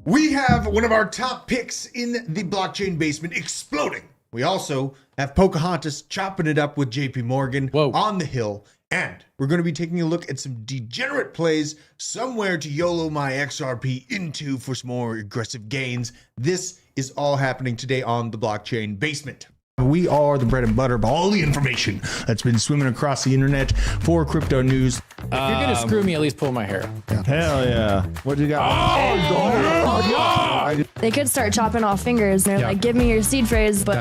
We have one of our top picks in the blockchain basement exploding. We also have Pocahontas chopping it up with JP Morgan on the hill. And we're going to be taking a look at some degenerate plays, somewhere to YOLO my XRP into for some more aggressive gains. This is all happening today on the blockchain basement. We are the bread and butter of all the information that's been swimming across the internet for crypto news. If you're going to screw me, at least pull my hair. Hell yeah. What do you got? They could start chopping off fingers. They're like, give me your seed phrase, but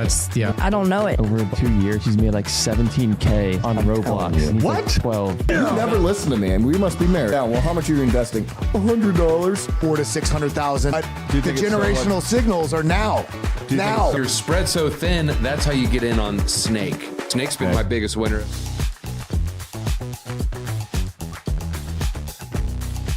I don't know it. Over 2 years, he's made like 17K on Roblox. What? 12. You never listen to me, and we must be married. Yeah, well, how much are you investing? $100. $400,000 to $600,000. The generational signals are now. Now. You're spread so thin, that's how you get in on Snake. Snake's been my biggest winner.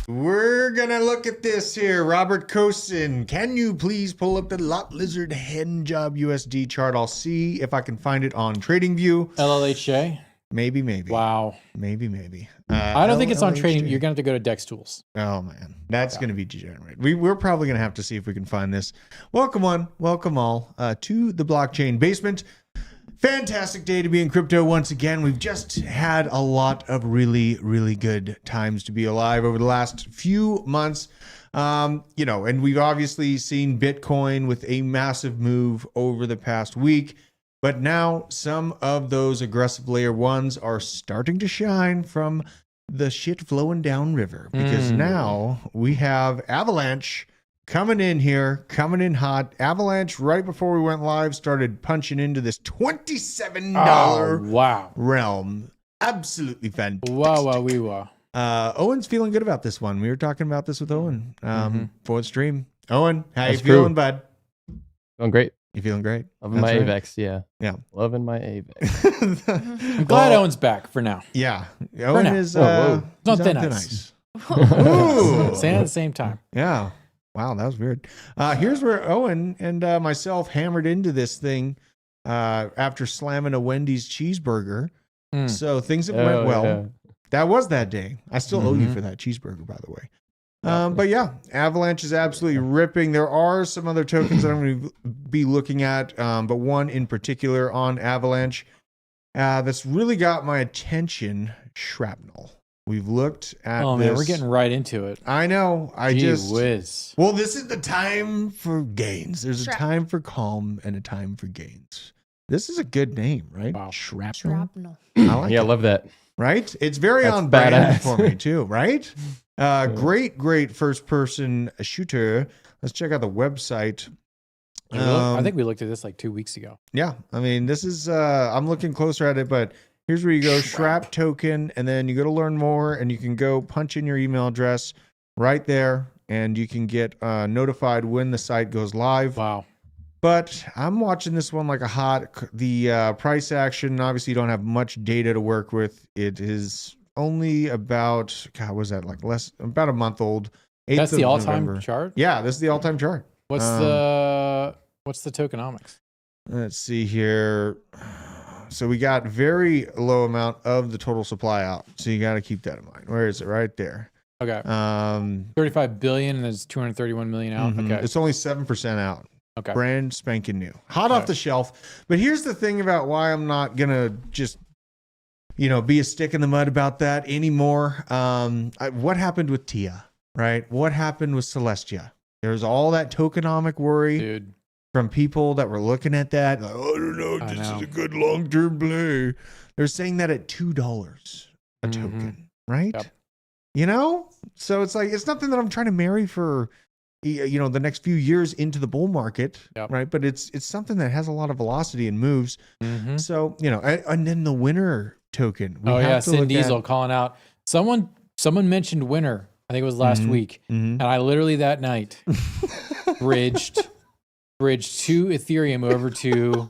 We're gonna look at this here. Robert Kosin, can you please pull up the Lot Lizard Hen Job USD chart? I'll see if I can find it on TradingView. LLHJ? Maybe. Wow. Maybe. I don't think it's on trading. You're going to have to go to Dex Tools. Oh, man. That's going to be degenerate. We're probably going to have to see if we can find this. Welcome all to the blockchain basement. Fantastic day to be in crypto once again. We've just had a lot of really, really good times to be alive over the last few months. And we've obviously seen Bitcoin with a massive move over the past week. But now some of those aggressive layer ones are starting to shine from the shit flowing down river, because now we have Avalanche coming in here, coming in hot. Avalanche, right before we went live, started punching into this $27 realm. Absolutely fantastic. Wow. Owen's feeling good about this one. We were talking about this with Owen for the stream. Owen, how you feeling, bud? Feeling great. You feeling great? Loving my Avax, yeah. Yeah. Loving my Avax. I'm glad Owen's back for now. Yeah. Owen now. is Whoa. he's Not on thin thin ice. Ooh. Saying at the same time. Yeah. Wow, that was weird. Here's where Owen and myself hammered into this thing after slamming a Wendy's cheeseburger. So things have went well. Yeah. That was that day. I still owe you for that cheeseburger, by the way. But yeah, Avalanche is absolutely ripping. There are some other tokens that I'm going to be looking at, but one in particular on Avalanche that's really got my attention, Shrapnel. We've looked at Oh, this. man, we're getting right into it. I know. Gee whiz. Well, this is the time for gains. There's a time for calm and a time for gains. This is a good name, right? Wow. Shrapnel. I like Yeah, I it. love that. Right? It's very That's on brand badass. for me too, right? Great first person shooter. Let's check out the website. I think we looked at this like 2 weeks ago. Yeah, I mean, this is I'm looking closer at it, but here's where you go, Shrap token, and then you go to learn more, and you can go punch in your email address right there, and you can get notified when the site goes live. Wow. But I'm watching this one like a hot. The price action, obviously, you don't have much data to work with. It is only about, God, what was that, like about a month old. That's the all-time November. chart? Yeah, this is the all-time chart. What's the tokenomics? Let's see here. So we got very low amount of the total supply out. So you got to keep that in mind. Where is it? Right there. Okay. 35 billion and there's 231 million out. Okay. It's only 7% out. Okay. Brand spanking new. Hot off the shelf. But here's the thing about why I'm not going to just, be a stick in the mud about that anymore. What happened with Tia, right? What happened with Celestia? There's all that tokenomic worry. Dude. From people that were looking at that, like, oh, I don't know, this is a good long-term play. They're saying that at $2 a token, right? Yep. So it's like, it's nothing that I'm trying to marry for, the next few years into the bull market, right? But it's something that has a lot of velocity and moves. So, and then the winner token. Sin Diesel calling out. Someone mentioned winner. I think it was last week. And I literally that night bridged 2 Ethereum over to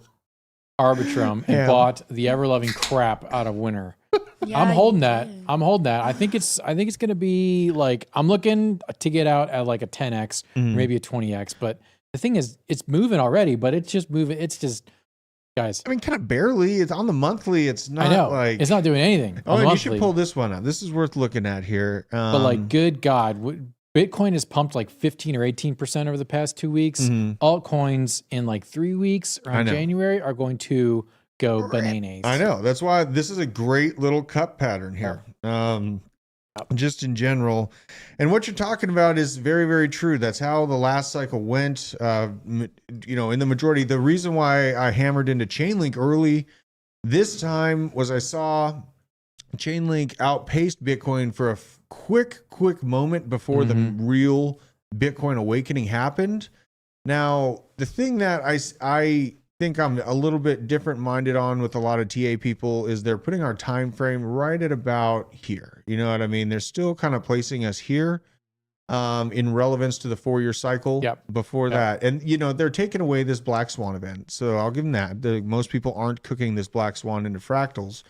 Arbitrum and bought the ever-loving crap out of winner. Yeah, I'm holding that. I think it's going to be like, I'm looking to get out at like a 10x, or maybe a 20x. But the thing is, it's moving already, but it's just moving. It's just, guys. I mean, kind of barely. It's on the monthly. It's not like. It's not doing anything. Oh, and you should pull this one up. This is worth looking at here. But like, good God. Bitcoin has pumped like 15 or 18% over the past 2 weeks. Altcoins in like 3 weeks around January are going to go bananas. I know. That's why this is a great little cup pattern here. Just in general. And what you're talking about is very, very true. That's how the last cycle went. In the majority, the reason why I hammered into Chainlink early this time was I saw Chainlink outpaced Bitcoin for a quick moment before the real Bitcoin awakening happened. Now, the thing that I think I'm a little bit different minded on with a lot of TA people is they're putting our time frame right at about here. You know what I mean? They're still kind of placing us here in relevance to the 4-year cycle before that. And, they're taking away this Black Swan event. So I'll give them that. Most people aren't cooking this Black Swan into fractals.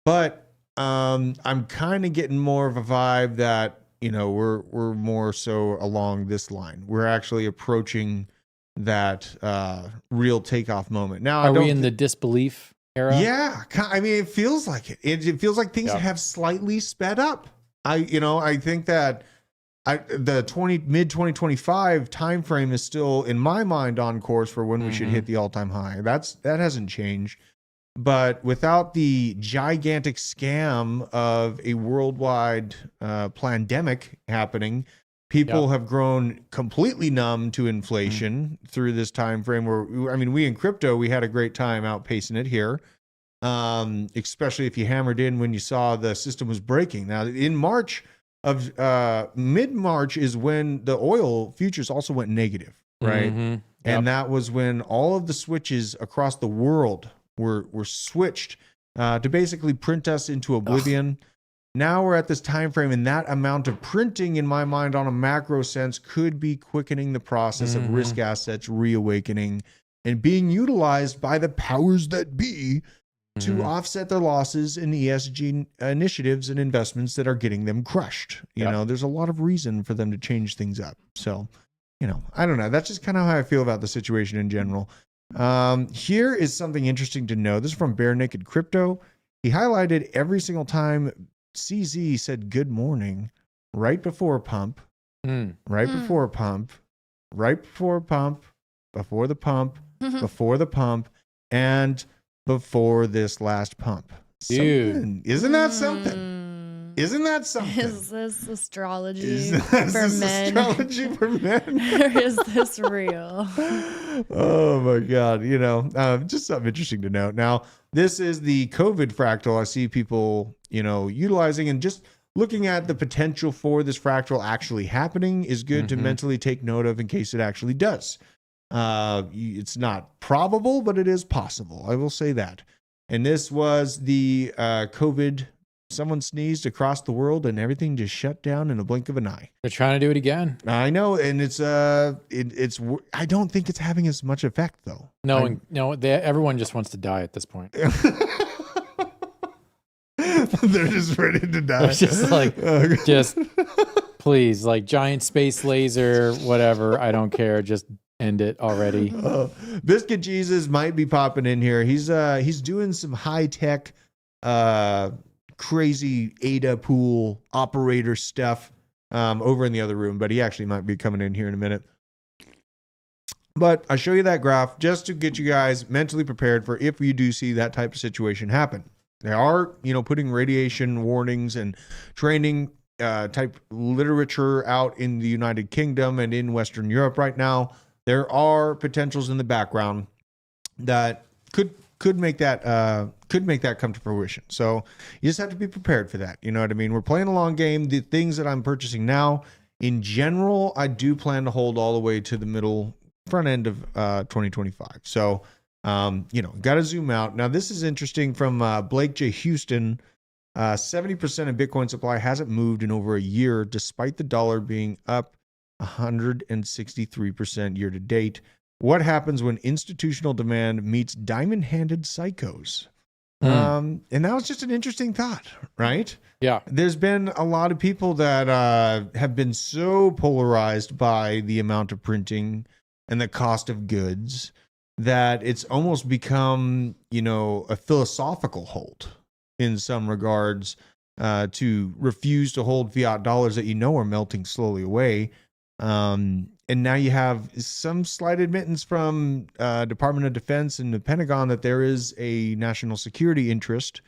But I'm kind of getting more of a vibe that, we're more so along this line. We're actually approaching that real takeoff moment. Now, are we in the disbelief era? Yeah. I mean, it feels like it. It feels like things have slightly sped up. I think that the mid 2025 time frame is still, in my mind, on course for when we should hit the all-time high. That hasn't changed. But without the gigantic scam of a worldwide pandemic happening, people have grown completely numb to inflation through this time frame. Where, I mean, we in crypto, we had a great time outpacing it here, especially if you hammered in when you saw the system was breaking. Now, in March of mid-March is when the oil futures also went negative, right? And that was when all of the switches across the world were switched to basically print us into oblivion. Now we're at this time frame, and that amount of printing, in my mind, on a macro sense, could be quickening the process of risk assets reawakening. and being utilized by the powers that be to offset their losses in ESG initiatives and investments that are getting them crushed. You know, there's a lot of reason for them to change things up. So, you know, I don't know. That's just kind of how I feel about the situation in general. Here is something interesting to know. This is from Bare Naked Crypto. He highlighted every single time CZ said good morning right before a pump, right before a pump, right before a pump, before the pump, before the pump, and before this last pump. Dude. Isn't that something? Isn't that something? Is this astrology Is for this men? astrology for men? Or is this real? Oh my God. You know, just something interesting to note. Now, this is the COVID fractal. I see people, you know, utilizing and just looking at the potential for this fractal actually happening is good to mentally take note of in case it actually does. It's not probable, but it is possible. I will say that. And this was the COVID. Someone sneezed across the world and everything just shut down in a blink of an eye. They're trying to do it again. I know, and it's I don't think it's having as much effect though. No, everyone just wants to die at this point. They're just ready to die. It's just like, just please, like giant space laser, whatever. I don't care. Just end it already. Biscuit Jesus might be popping in here. He's doing some high tech, crazy ADA pool operator stuff over in the other room, but he actually might be coming in here in a minute. But I show you that graph just to get you guys mentally prepared for if you do see that type of situation happen. They are, you know, putting radiation warnings and training type literature out in the United Kingdom and in Western Europe right now. There are potentials in the background that could make that come to fruition. So you just have to be prepared for that. You know what I mean? We're playing a long game. The things that I'm purchasing now, in general, I do plan to hold all the way to the front end of 2025. So, you know, got to zoom out. Now, this is interesting from Blake J. Houston. 70% of Bitcoin supply hasn't moved in over a year, despite the dollar being up 163% year to date. What happens when institutional demand meets diamond-handed psychos? And that was just an interesting thought, right? Yeah. There's been a lot of people that have been so polarized by the amount of printing and the cost of goods that it's almost become, you know, a philosophical hold in some regards to refuse to hold fiat dollars that you know are melting slowly away. And now you have some slight admittance from Department of Defense and the Pentagon that there is a national security interest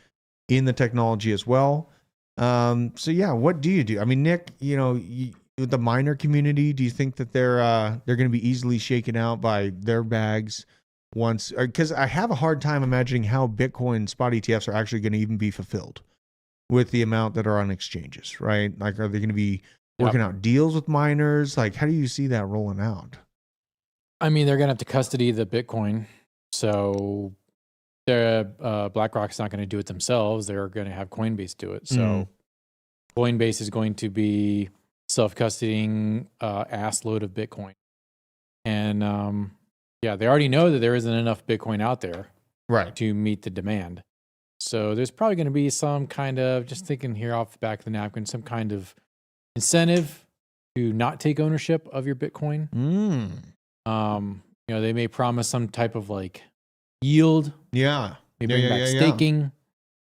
in the technology as well. So yeah, what do you do? I mean, Nick, you know, with the miner community, do you think that they're going to be easily shaken out by their bags once? Because I have a hard time imagining how Bitcoin spot ETFs are actually going to even be fulfilled with the amount that are on exchanges, right? Like, are they going to be working out deals with miners? Like, how do you see that rolling out? I mean, they're going to have to custody the Bitcoin. So BlackRock's not going to do it themselves. They're going to have Coinbase do it. So Coinbase is going to be self-custodying ass load of Bitcoin. And yeah, they already know that there isn't enough Bitcoin out there to meet the demand. So there's probably going to be some kind of, just thinking here off the back of the napkin, some kind of incentive to not take ownership of your Bitcoin. You know, they may promise some type of like yield. Yeah. Maybe bring back staking.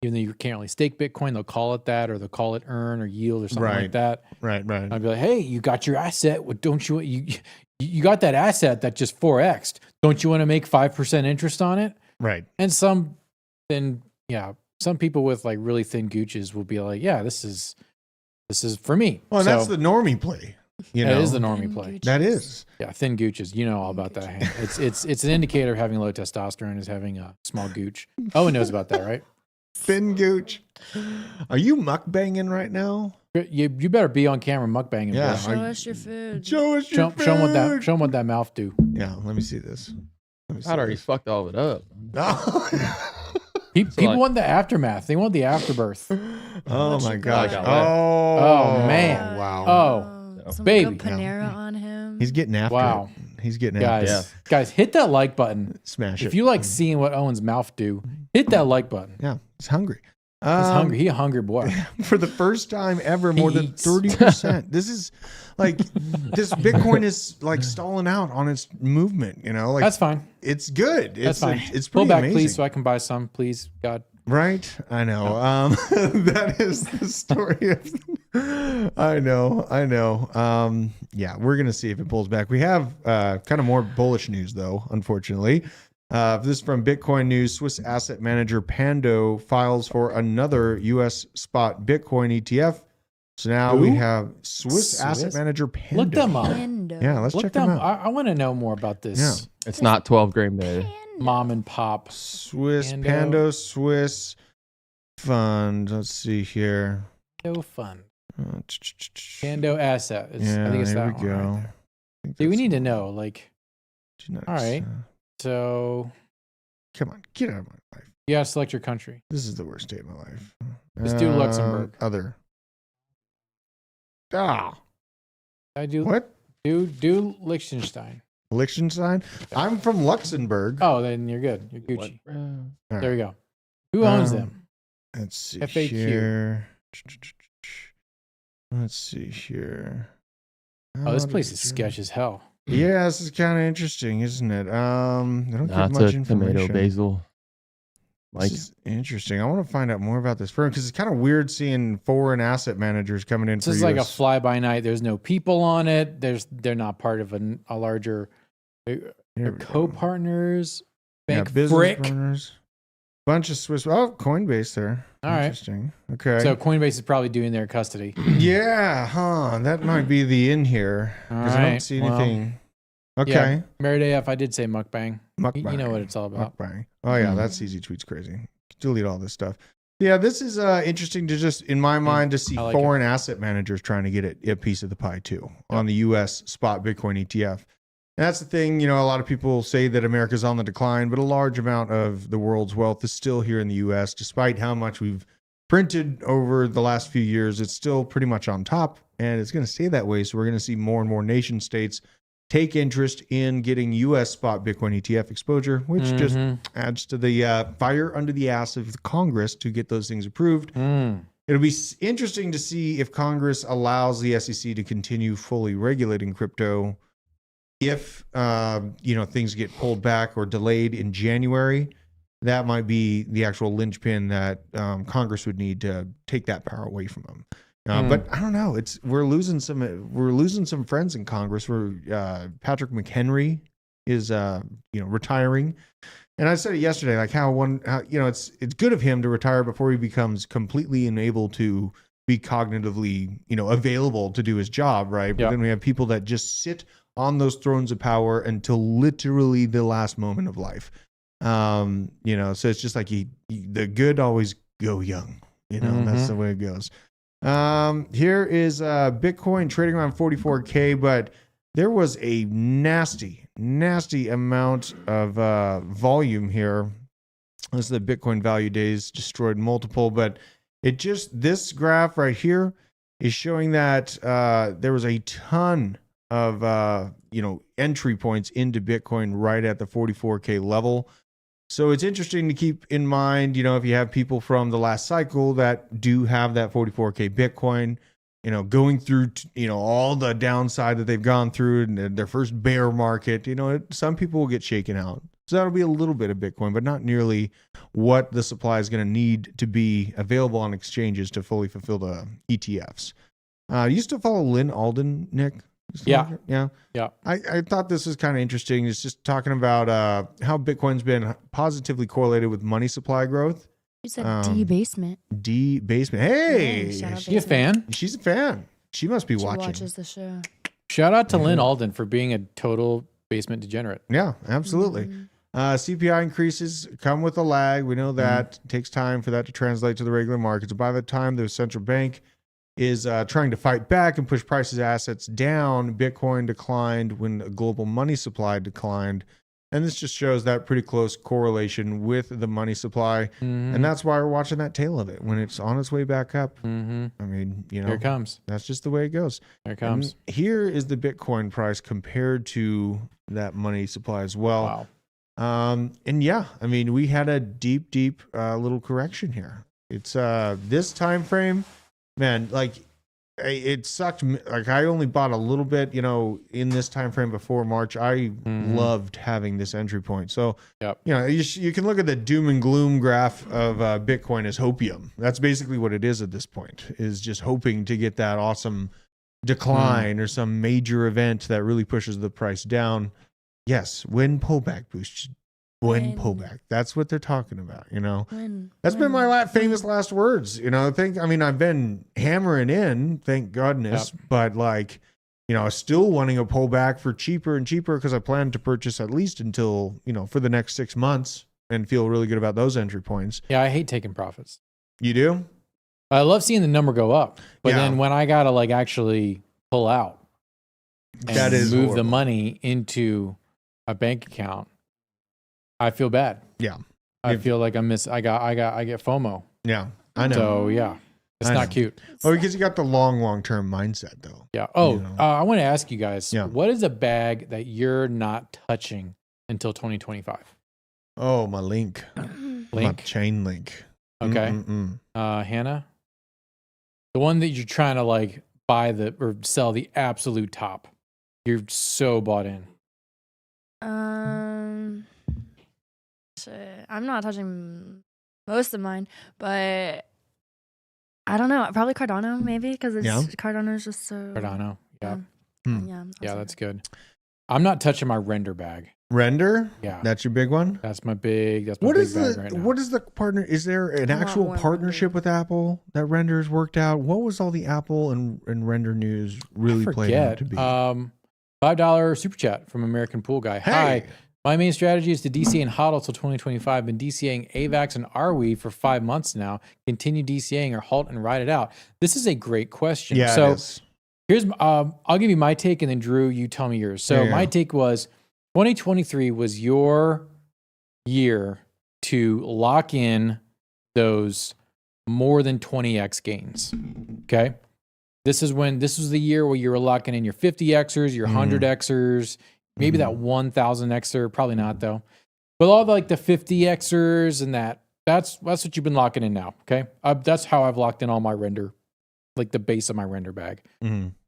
Even though you can't really stake Bitcoin, they'll call it that, or they'll call it earn or yield or something like that. Right. I'd be like, hey, you got your asset. What don't you you got that asset that just 4x'd. Don't you want to make 5% interest on it? Right. And some people with like really thin gooches will be like, yeah, this is for me. Well, so, that's the normie play. You know, it is the normie play. That is. Yeah, thin gooches. You know all about that. It's an indicator of having low testosterone is having a small gooch. Owen knows about that, right? Thin gooch. Are you mukbanging right now? You better be on camera mukbanging. Yeah. Show us your food. Show us your food. Show them what that mouth do. Yeah, let me see this. I'd already fucked all of it up. People want the aftermath. They want the afterbirth. Oh my God. Oh man. Wow. Oh, baby. Panera on him. He's getting after it. He's getting out there. Guys, hit that like button. Smash it. If you like seeing what Owen's mouth do, hit that like button. Yeah, he's hungry. He's hungry. He a hungry boy. For the first time ever, more than 30%. This is like this Bitcoin is like stalling out on its movement. You know, like that's fine. It's good. That's fine. It's pull pretty back, amazing. please, so I can buy some, please, God. Right, I know. That is the story of. I know. Yeah, we're gonna see if it pulls back. We have kind of more bullish news, though. Unfortunately, this is from Bitcoin News. Swiss asset manager Pando files for another U.S. spot Bitcoin ETF. So now we have Swiss asset manager Pando. Look them up. Yeah, let's check them out. I want to know more about this. Yeah. It's not 12 grain beta. Mom and pop. Swiss Pando Swiss fund. Let's see here. Pando fund. Pando asset. Yeah, I think it's there that we one. go. Right. See, we need to know. Like, genetics. all right. So, come on, get out of my life. you gotta select your country. This is the worst day of my life. Let's do Luxembourg. Other. Ah. I do. What? Do Liechtenstein. Liechtenstein? I'm from Luxembourg. Oh, then you're good. You're Gucci. Right. There we go. Who owns them? Let's see FAQ. here. Let's see here. Oh, this place is sketch as hell. Yeah, this is kind of interesting, isn't it? They don't give Not much a information. tomato basil. Like, This is interesting. I want to find out more about this firm because it's kind of weird seeing foreign asset managers coming in. This for is like a US. fly by night. There's no people on it. They're not part of a larger. Here They're we go. co-partners. Bank business Frick. partners. Bunch of Swiss. Oh, Coinbase there. All right. Interesting. Okay. So Coinbase is probably doing their custody. Yeah, huh? That might be the in here because I don't Alright, see well, anything. Okay. Yeah, Merit AF, I did say mukbang. Mukbang. You know what it's all about. Mukbang. Oh yeah, that's easy. Tweets crazy. Delete all this stuff. Yeah, this is interesting to just, in my mind, to see I like foreign asset managers trying to get a piece of the pie too on the U.S. spot Bitcoin ETF. And that's the thing. You know, a lot of people say that America's on the decline, but a large amount of the world's wealth is still here in the U.S. Despite how much we've printed over the last few years, it's still pretty much on top, and it's going to stay that way. So we're going to see more and more nation states take interest in getting U.S. spot Bitcoin ETF exposure, which just adds to the fire under the ass of the Congress to get those things approved. It'll be interesting to see if Congress allows the SEC to continue fully regulating crypto if things get pulled back or delayed in January. That might be the actual linchpin that Congress would need to take that power away from them. But I don't know. We're losing some friends in Congress. Patrick McHenry is retiring, and I said it yesterday, like how it's good of him to retire before he becomes completely unable to be cognitively available to do his job, right? But then we have people that just sit on those thrones of power until literally the last moment of life. So it's just like the good always go young. That's the way it goes. Here is Bitcoin trading around 44K, but there was a nasty amount of volume here. This is the Bitcoin value days, destroyed multiple, but this graph right here is showing that there was a ton of entry points into Bitcoin right at the 44K level. So it's interesting to keep in mind, if you have people from the last cycle that do have that 44K Bitcoin, going through, all the downside that they've gone through and their first bear market, some people will get shaken out. So that'll be a little bit of Bitcoin, but not nearly what the supply is going to need to be available on exchanges to fully fulfill the ETFs. You used to follow Lynn Alden, Nick? Yeah. I thought this was kind of interesting. It's just talking about how Bitcoin's been positively correlated with money supply growth. You said debasement. Debasement. Hey, Yeah, She a fan? she's a fan. She must be She watching. watches the show. Shout out to Lynn Alden for being a total basement degenerate. Yeah, absolutely. CPI increases come with a lag. We know that. It takes time for that to translate to the regular markets. By the time the central bank is trying to fight back and push prices of assets down, Bitcoin declined when the global money supply declined. And this just shows that pretty close correlation with the money supply. And that's why we're watching that tail of it when it's on its way back up. I mean, you know, Here it comes. that's just the way it goes. Here it comes. And here is the Bitcoin price compared to that money supply as well. Wow. And yeah, I mean, we had a deep little correction here. It's this time frame, man, like it sucked. Like I only bought a little bit, you know, in this time frame before March. I loved having this entry point. So, you know, you can look at the doom and gloom graph of Bitcoin as hopium. That's basically what it is at this point, is just hoping to get that awesome decline or some major event that really pushes the price down. Yes, when pullback boost. When pullback. That's what they're talking about, you know. That's been my famous last words, you know. I mean, I've been hammering in, thank goodness, but like, you know, still wanting a pullback for cheaper and cheaper because I plan to purchase at least until, you know, for the next 6 months and feel really good about those entry points. Yeah, I hate taking profits. You do? I love seeing the number go up, but then when I gotta like actually pull out and move horrible. the money into a bank account, I feel bad. Yeah. I feel like I get FOMO. Yeah. I know. So yeah, it's not cute. Oh, because you got the long-term mindset though. Yeah. Oh, you know? I want to ask you guys, what is a bag that you're not touching until 2025? Oh, my link. My Chainlink. Okay. Hannah, the one that you're trying to like buy or sell the absolute top. You're so bought in. I'm not touching most of mine, but I don't know. Probably Cardano, maybe, because Cardano is just so. Cardano, yeah. Yeah, that's good. I'm not touching my render bag. Render? Yeah. That's your big one? That's my big bag right now. What is the partner? Is there an actual partnership with Apple that Render's worked out? What was all the Apple and Render news really played out to be? $5 super chat from American Pool Guy. Hey. Hi. My main strategy is to DCA and HODL till 2025. Been DCAing AVAX and RWE for 5 months now. Continue DCAing or halt and ride it out. This is a great question. Yeah, so it is. here's I'll give you my take and then Drew, you tell me yours. So my take was 2023 was your year to lock in those more than 20x gains. Okay. This was the year where you were locking in your 50xers, your 100xers, maybe that 1000xer, probably not though. But all like the 50xers and that's what you've been locking in now. Okay. That's how I've locked in all my render, like the base of my render bag.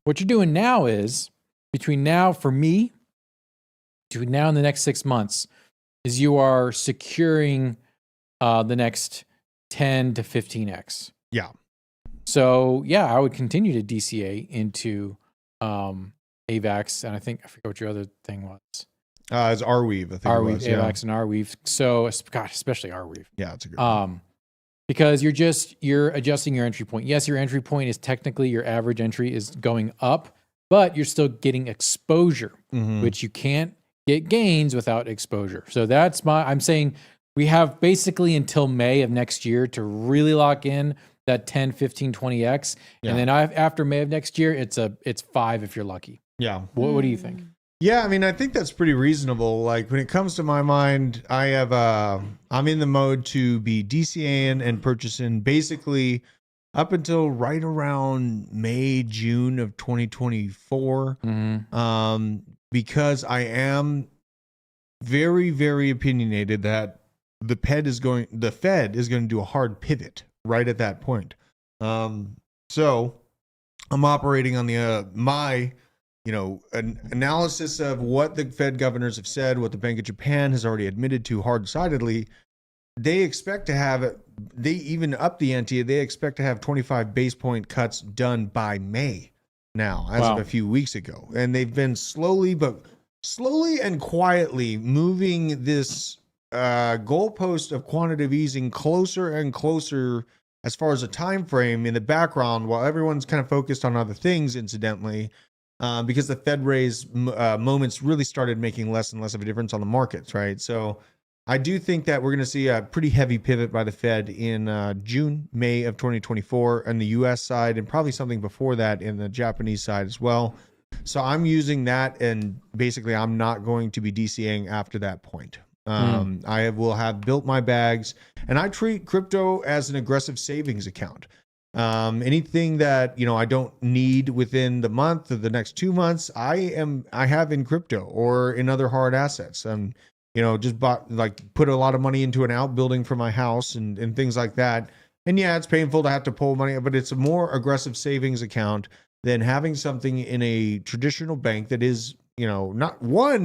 What you're doing now is between now and the next 6 months is you are securing the next 10 to 15x. Yeah. So yeah, I would continue to DCA into AVAX, and I forget what your other thing was. It's Arweave, I think. Arweave, it was, AVAX and Arweave. So especially Arweave. Yeah, it's a good one. Because you're adjusting your entry point. Yes, your entry point is technically your average entry is going up, but you're still getting exposure, which you can't get gains without exposure. So I'm saying we have basically until May of next year to really lock in that 10, 15, 20x. And then after May of next year, it's 5 if you're lucky. Yeah. What do you think? Yeah, I mean, I think that's pretty reasonable. Like when it comes to my mind, I'm in the mode to be DCAing and purchasing basically up until right around May, June of 2024. Because I am very, very opinionated that the Fed is going to do a hard pivot right at that point. So I'm operating on the my an analysis of what the Fed governors have said, what the Bank of Japan has already admitted to hard-sidedly. They expect to have they even up the ante. They expect to have 25 base point cuts done by May now, as of a few weeks ago, and they've been slowly and quietly moving this goalpost of quantitative easing closer and closer as far as a time frame in the background, while everyone's kind of focused on other things, incidentally, because the Fed raise moments really started making less and less of a difference on the markets, right? So I do think that we're going to see a pretty heavy pivot by the Fed in May of 2024 on the U.S. side, and probably something before that in the Japanese side as well. So I'm using that, and basically I'm not going to be DCAing after that point. I will have built my bags, and I treat crypto as an aggressive savings account. Anything that, you know, I don't need within the month or the next 2 months, I have in crypto or in other hard assets. You know, just put a lot of money into an outbuilding for my house and things like that. And yeah, it's painful to have to pull money, but it's a more aggressive savings account than having something in a traditional bank that is, you know,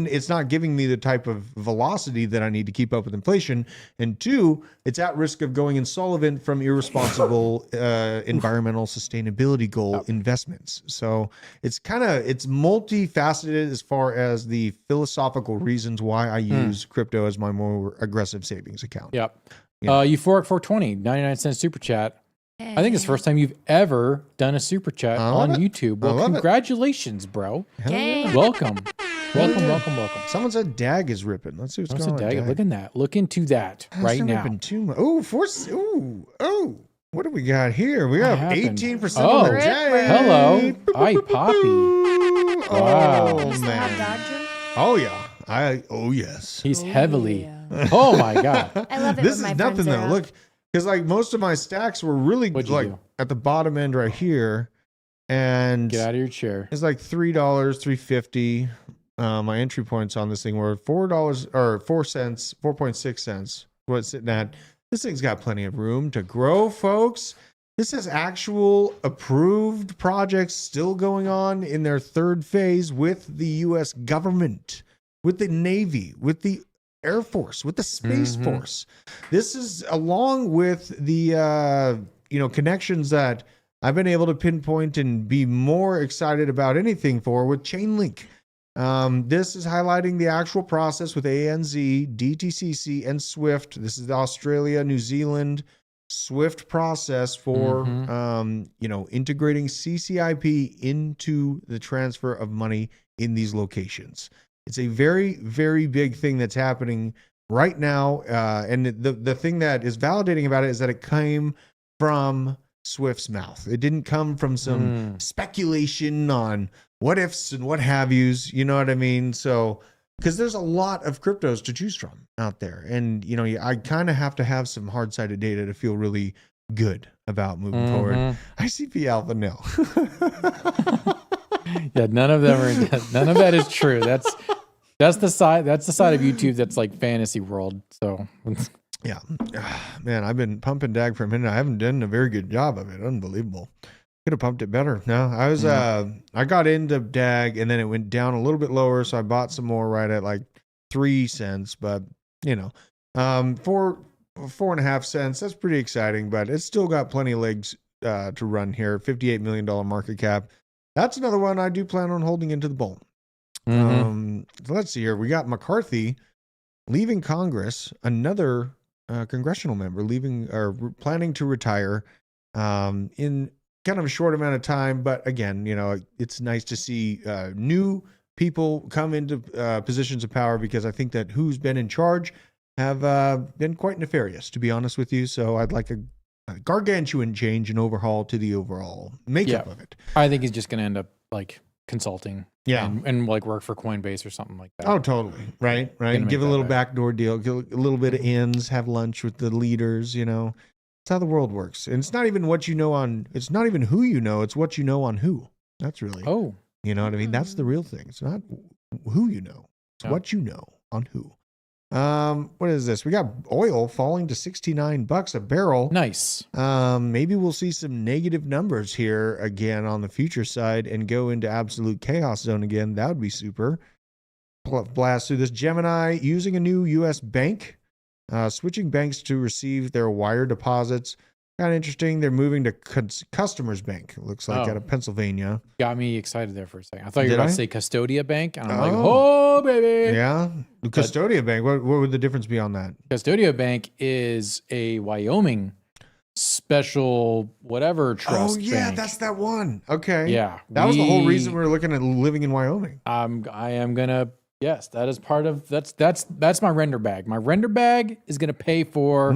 it's not giving me the type of velocity that I need to keep up with inflation. And two, it's at risk of going insolvent from irresponsible environmental sustainability goal investments. So it's multifaceted as far as the philosophical reasons why I use crypto as my more aggressive savings account. Yep. Euphoric 420, 99 cents super chat. I think it's the first time you've ever done a super chat on YouTube. Well, congratulations, bro. Yeah. Welcome. Welcome. Someone said DAG is ripping. Let's see what's going on. DAG. Look at that. Look into that right now. What do we got here? We have 18% on the DAG. Hello. Hi, Poppy. Oh, man. Oh, yeah. Yes. He's heavily. Yeah. Oh, my God. I love it. This is nothing, though. Look. Because like most of my stacks were really like at the bottom end right here, and get out of your chair. It's like $3, $3.50. My entry points on this thing were $4 or 4 cents, 4.6 cents. What's sitting at? This thing's got plenty of room to grow, folks. This is actual approved projects still going on in their third phase with the U.S. government, with the Navy, with the Air Force, with the Space Force. This is along with the connections that I've been able to pinpoint and be more excited about anything for with Chainlink. This is highlighting the actual process with ANZ, DTCC, and SWIFT. This is the Australia, New Zealand SWIFT process for integrating CCIP into the transfer of money in these locations. It's a very, very big thing that's happening right now. And the thing that is validating about it is that it came from Swift's mouth. It didn't come from some speculation on what ifs and what have yous. You know what I mean? So, because there's a lot of cryptos to choose from out there. And, you know, I kind of have to have some hard-sided data to feel really good about moving forward. ICP Alpha, no. Yeah, none of that is true. That's the side of YouTube that's like fantasy world. So yeah, man, I've been pumping DAG for a minute. I haven't done a very good job of it. Unbelievable. Could have pumped it better. No, I was I got into DAG and then it went down a little bit lower, so I bought some more right at like 3 cents. But you know, 4.5 cents. That's pretty exciting, but it's still got plenty of legs to run here. $58 million market cap. That's another one I do plan on holding into the bull. So let's see here. We got McCarthy leaving Congress, another congressional member leaving or planning to retire in kind of a short amount of time. But again, you know, it's nice to see new people come into positions of power, because I think that who's been in charge have been quite nefarious, to be honest with you. So I'd like a gargantuan change and overhaul to the overall makeup of it. I think he's just going to end up like consulting. And like work for Coinbase or something like that. Oh, totally. Right. Give a little backdoor deal, give a little bit of ins, have lunch with the leaders, you know. It's how the world works. And it's not even what you know it's not even who you know, it's what you know on who. That's really, you know what I mean? That's the real thing. It's not who you know, it's what you know on who. What is this? We got oil falling to $69 a barrel. Nice. Maybe we'll see some negative numbers here again on the future side and go into absolute chaos zone again. That would be super. Blast through this. Gemini using a new U.S. bank, switching banks to receive their wire deposits. Kind of interesting. They're moving to Customers Bank, it looks like, out of Pennsylvania. Got me excited there for a second. I thought you were about to say Custodia Bank. And I'm like, oh, baby. Yeah. Custodia Bank. What would the difference be on that? Custodia Bank is a Wyoming special whatever trust. Oh, yeah. bank. That's that one. Okay. Yeah. That was the whole reason we were looking at living in Wyoming. I am going to. Yes, that is part of that's my render bag. My render bag is going to pay for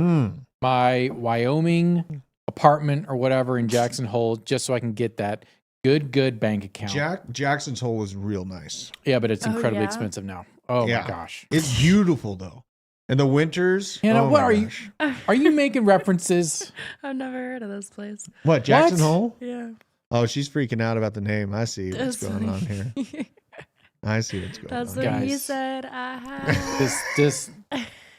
my Wyoming apartment or whatever in Jackson Hole, just so I can get that. Good bank account. Jackson's Hole is real nice. Yeah, but it's incredibly yeah? expensive now. Oh Yeah. my gosh. It's beautiful though. In the winters. Hannah, oh what my are gosh. you? Are you making references? I've never heard of this place. What, Jackson What? Hole? Yeah. Oh, she's freaking out about the name. I see what's That's going on funny. here. I see what's going That's on. what Guys. he said. I had. This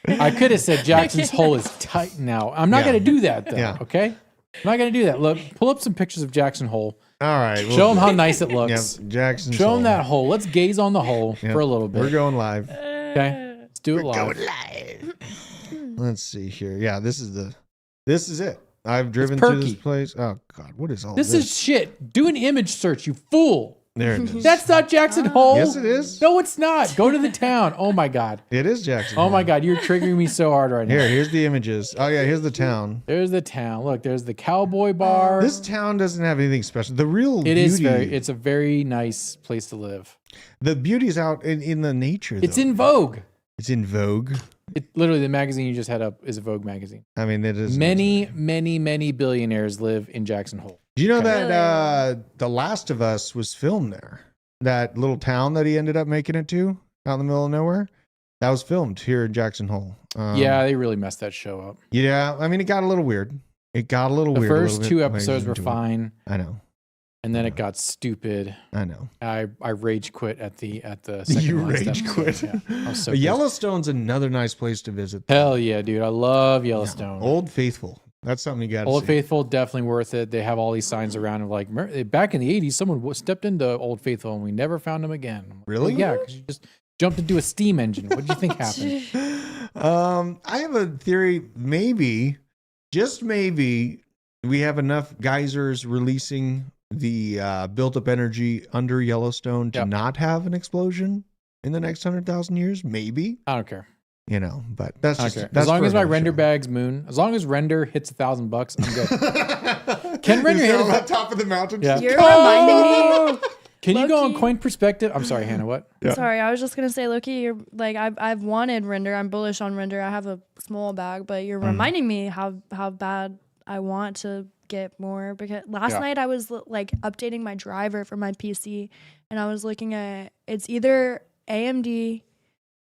I could have said Jackson's Hole is tight now. I'm not Yeah. going to do that though. Yeah. Okay. I'm not going to do that. Look, pull up some pictures of Jackson Hole. All right. Show them how nice it looks. Yep, Jackson's Show Hole. them that hole. Let's gaze on the hole Yep. for a little bit. We're going live. Okay. Let's do it live. Let's see here. Yeah, this is it. I've driven through this perky. place. Oh God, what is all This this? is shit. Do an image search, you fool. There it is. That's not Jackson Hole. Yes, it is. No, it's not. Go to the town. Oh my God. It is Jackson. Oh Hole. my God. You're triggering me so hard right now. Here's the images. Oh yeah, here's the town. There's the town. Look, there's the cowboy bar. This town doesn't have anything special. The real It beauty, is it's a very nice place to live. the beauty's out in the nature. It's though. in Vogue. It's in Vogue. It literally the magazine you just had up is a Vogue magazine. I mean, it is Many billionaires live in Jackson Hole. Do you know that Really? The Last of Us was filmed there? That little town that he ended up making it to out in the middle of nowhere? That was filmed here in Jackson Hole. Yeah, they really messed that show up. Yeah, I mean, it got a little weird. It got a little The weird. a first little two bit episodes were into it. fine, I know. and then it got stupid. I know. I rage quit at the second You last rage episode. quit. Yeah, I was so pissed. Yellowstone's another nice place to visit. Hell yeah, dude! I love Yellowstone. Old Faithful. That's something you got to Old see. Faithful, definitely worth it. They have all these signs around of like, back in the 80s, someone stepped into Old Faithful and we never found him again. I'm like, Really? "Oh, yeah, because you just jumped into a steam engine. What do you think happened? I have a theory. Maybe, just maybe, we have enough geysers releasing the built-up energy under Yellowstone to Yep. not have an explosion in the next 100,000 years. Maybe, I don't care. you know, but that's I don't just care. that's As long for as my another render show. bag's moon, as long as render hits $1,000, I'm good. Can Is render that hit on a- the top of the mountain? Yeah. You're reminding me. Can you go on Low-key. Coin Perspective? I'm sorry, Hannah. What? Yeah. Sorry, I was just gonna say, Loki, you're like I've wanted render. I'm bullish on render. I have a small bag, but you're reminding me how bad I want to get more, because last Yeah. night I was like updating my driver for my PC, and I was looking at it's either AMD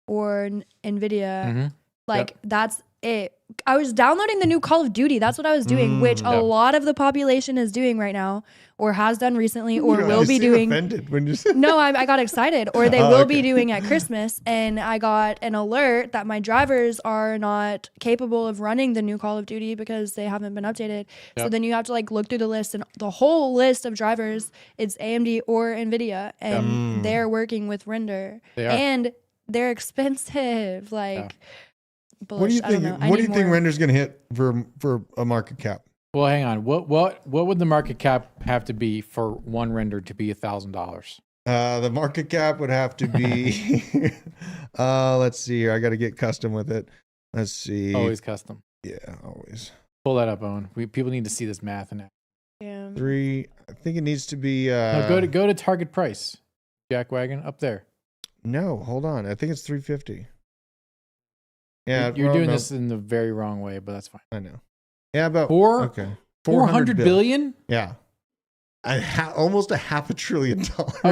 or Nvidia. Mhm. Like that's it. I was downloading the new Call of Duty. That's what I was doing, which a Yep. lot of the population is doing right now, or has done recently, or You will be seem doing. offended when you said No, I got excited, or they Oh, will okay. be doing at Christmas, and I got an alert that my drivers are not capable of running the new Call of Duty because they haven't been updated. So Yep. then you have to like look through the list, and the whole list of drivers, it's AMD or Nvidia, and they're working with render, They are. and they're expensive. Like, bullish. What do you I don't think? know. I What do you need think more. render's going to hit for a market cap? Well, hang on. What would the market cap have to be for one render to be $1,000? The market cap would have to be. Let's see here. I got to get custom with it. Let's see. Always custom. Yeah, always. Pull that up, Owen. People need to see this math in it. Yeah. 3. I think it needs to be. No, go to target price. Jackwagon up there. No, hold on. I think it's 350. Yeah, You're well, doing no, this in the very wrong way, but that's fine. I know. Yeah, about Okay. 400 billion? Yeah, almost a $500 billion.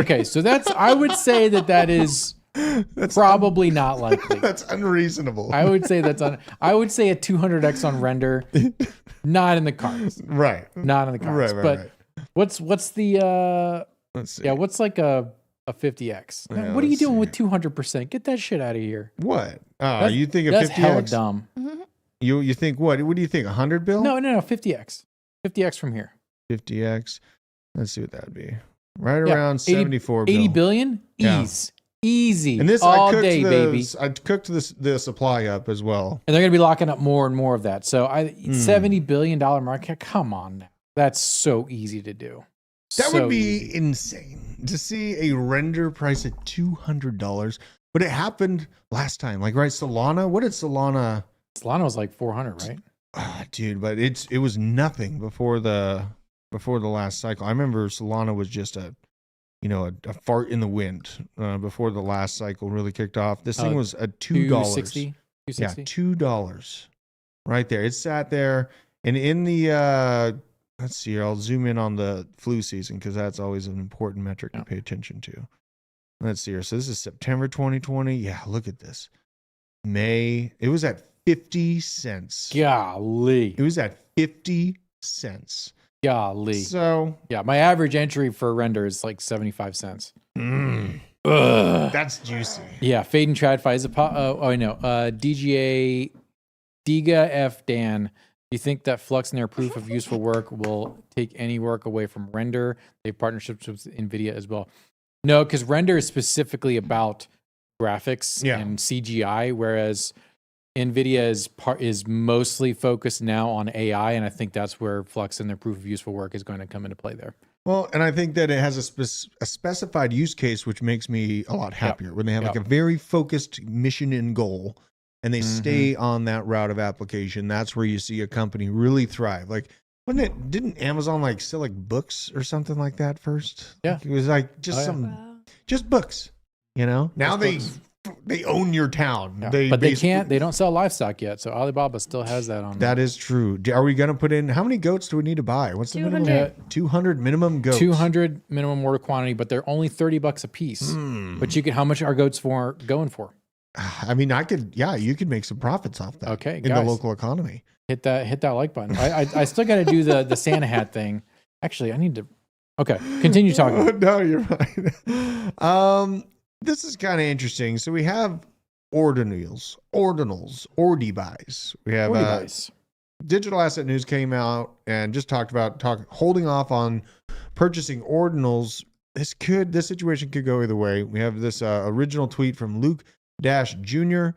Okay, so I would say that is That's probably not likely. That's unreasonable. I would say I would say a 200x on render, not in the cards. Right. Not in the cards. Right. but Right. what's the Let's see. yeah, what's like a 50x? Yeah, What are you let's doing see. with 200%? Get that shit out of here. What? That's- You think of That's hella 50x? dumb. You think what? What do you think? 100 bill? No, 50x. 50x from here. 50x. Let's see what that would be. Right Yeah, around 80 74 80 bill. billion? Yeah. Easy. And this all I cooked day, baby. I cooked the supply up as well. And they're going to be locking up more and more of that. So Hmm. $70 billion market. Come on now. That's so easy to do. That So would be easy. insane to see a render price at $200. But it happened last time. Like, right, Solana? What did Solana? Solana was like 400, right? Dude, but it was nothing before the last cycle. I remember Solana was just a fart in the wind before the last cycle really kicked off. This thing was at $2. 260? Yeah, $2 right there. It sat there, and in the let's see here. I'll zoom in on the flu season because that's always an important metric to pay attention to. Let's see here. So this is September 2020. Yeah, look at this. May, it was at 50 cents. Golly. It was at 50 cents. Golly. So, yeah, my average entry for render is like 75 cents. That's juicy. Yeah, Fade and TradFi is I know. Diga F Dan. Do you think that Flux and their proof of useful work will take any work away from Render? They have partnerships with NVIDIA as well. No, because Render is specifically about graphics and CGI, whereas NVIDIA is mostly focused now on AI, and I think that's where Flux and their proof of useful work is going to come into play there. Well, and I think that it has a specified use case, which makes me a lot happier when they have like a very focused mission and goal, and they stay on that route of application. That's where you see a company really thrive. Like, didn't Amazon like sell like books or something like that first? Yeah. Like, it was like just just books, you know? Now they own your town. Yeah. But they don't sell livestock yet. So Alibaba still has that on. That is true. Are we going to put in, how many goats do we need to buy? What's the 200. minimum? 200 minimum goats. 200 minimum order quantity, but they're only $30 a piece. But how much are goats going for? I mean, you could make some profits off that. Okay, in the local economy. Hit that like button. I still got to do the Santa hat thing. Actually, I need to. Okay, continue talking. No, you're right. This is kind of interesting. So we have Ordinals, Ordibuys. We have Digital Asset News came out and just talked about holding off on purchasing Ordinals. This situation could go either way. We have this original tweet from Luke Dash Jr.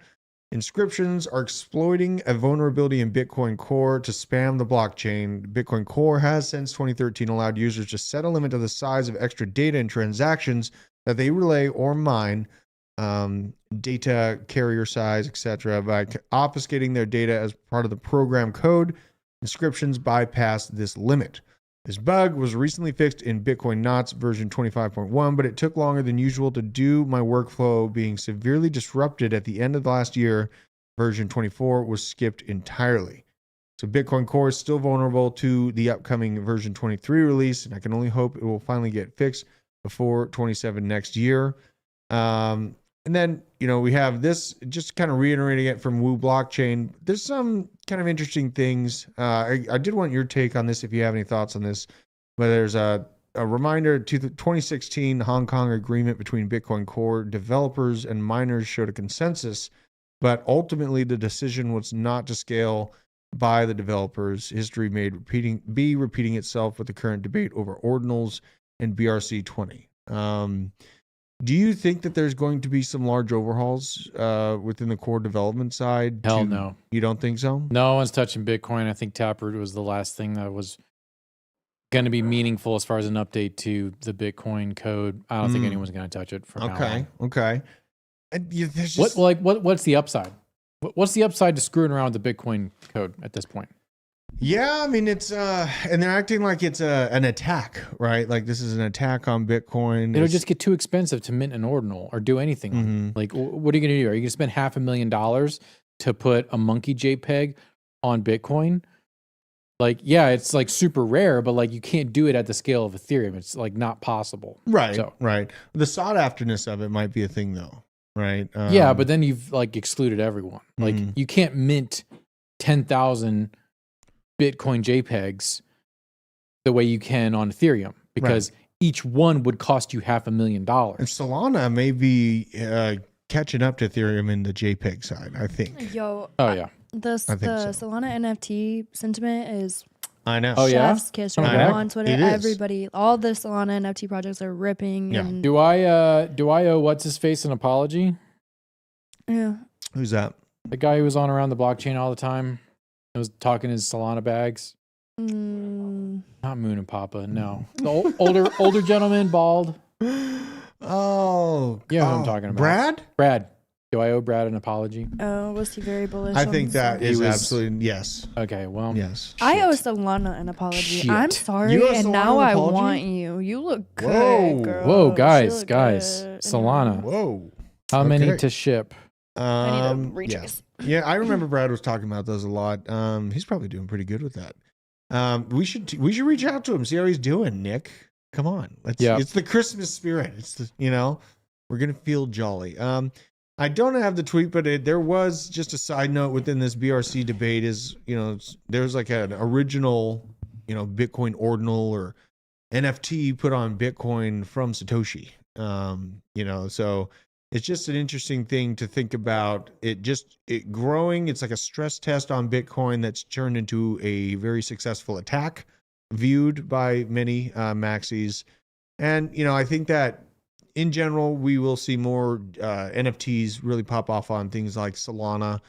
Inscriptions are exploiting a vulnerability in Bitcoin Core to spam the blockchain. Bitcoin Core has since 2013 allowed users to set a limit to the size of extra data and transactions that they relay or mine, data carrier size, etc. By obfuscating their data as part of the program code, inscriptions bypass this limit. This bug was recently fixed in Bitcoin Knots version 25.1, but it took longer than usual to do. My workflow being severely disrupted at the end of the last year. Version 24 was skipped entirely. So Bitcoin Core is still vulnerable to the upcoming version 23 release, and I can only hope it will finally get fixed before 27 next year. And then, we have this, just kind of reiterating it from Woo Blockchain. There's some kind of interesting things. I did want your take on this if you have any thoughts on this. But there's a reminder to the 2016 Hong Kong agreement between Bitcoin Core developers and miners showed a consensus, but ultimately the decision was not to scale by the developers. History may repeating itself with the current debate over Ordinals and BRC20. Do you think that there's going to be some large overhauls within the core development side? Hell no. You don't think so? No one's touching Bitcoin. I think Taproot was the last thing that was going to be meaningful as far as an update to the Bitcoin code. I don't think anyone's going to touch it for now. Okay. And there's just... What's the upside? What's the upside to screwing around with the Bitcoin code at this point? Yeah, I mean, it's and they're acting like it's an attack, right? Like this is an attack on Bitcoin. It'll just get too expensive to mint an ordinal or do anything. On it. Like, what are you going to do? Are you going to spend $500,000 to put a monkey JPEG on Bitcoin? Like, yeah, it's like super rare, but like you can't do it at the scale of Ethereum. It's like not possible. Right, right. The sought afterness of it might be a thing though, right? Yeah, but then you've like excluded everyone. Like you can't mint 10,000 Bitcoin JPEGs the way you can on Ethereum because each one would cost you $500,000. And Solana may be catching up to Ethereum in the JPEG side, I think. The Solana NFT sentiment is I know. chef's kiss right now on Twitter. Everybody, all the Solana NFT projects are ripping. Yeah. And Do I owe what's his face an apology? Yeah. Who's that? The guy who was on around the blockchain all the time. I was talking his Solana bags. Not Moon and Papa, no. The older gentleman, bald. Oh, yeah, what I'm talking about. Brad. Do I owe Brad an apology? Oh, was he very bullish? I think that is absolutely yes. Okay, well, yes. I owe Solana an apology. Shit. I'm sorry, You owe and Solana now an I apology? want you. You look good, Whoa. girl. Whoa, She guys, look good. Solana. Whoa. How many to ship? I need to retrace. Yeah, I remember Brad was talking about those a lot. He's probably doing pretty good with that. We should reach out to him, see how he's doing, Nick. Come on. It's the Christmas spirit. We're going to feel jolly. I don't have the tweet, but there was just a side note within this BRC debate is, there's like an original, Bitcoin ordinal or NFT put on Bitcoin from Satoshi. So it's just an interesting thing to think about. It growing. It's like a stress test on Bitcoin that's turned into a very successful attack viewed by many maxis. And, I think that in general, we will see more NFTs really pop off on things like Solana.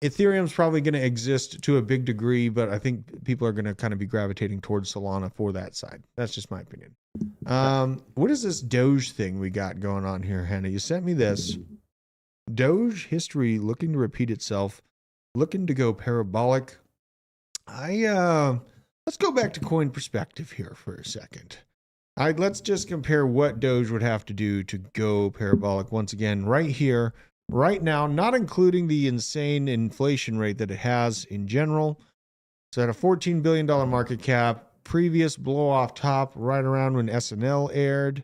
Ethereum's probably going to exist to a big degree, but I think people are going to kind of be gravitating towards Solana for that side. That's just my opinion. What is this Doge thing we got going on here, Hannah? You sent me this. Doge history looking to repeat itself, looking to go parabolic. Let's go back to coin perspective here for a second. Let's just compare what Doge would have to do to go parabolic once again right here, right now, not including the insane inflation rate that it has in general. So at a $14 billion market cap, previous blow off top right around when SNL aired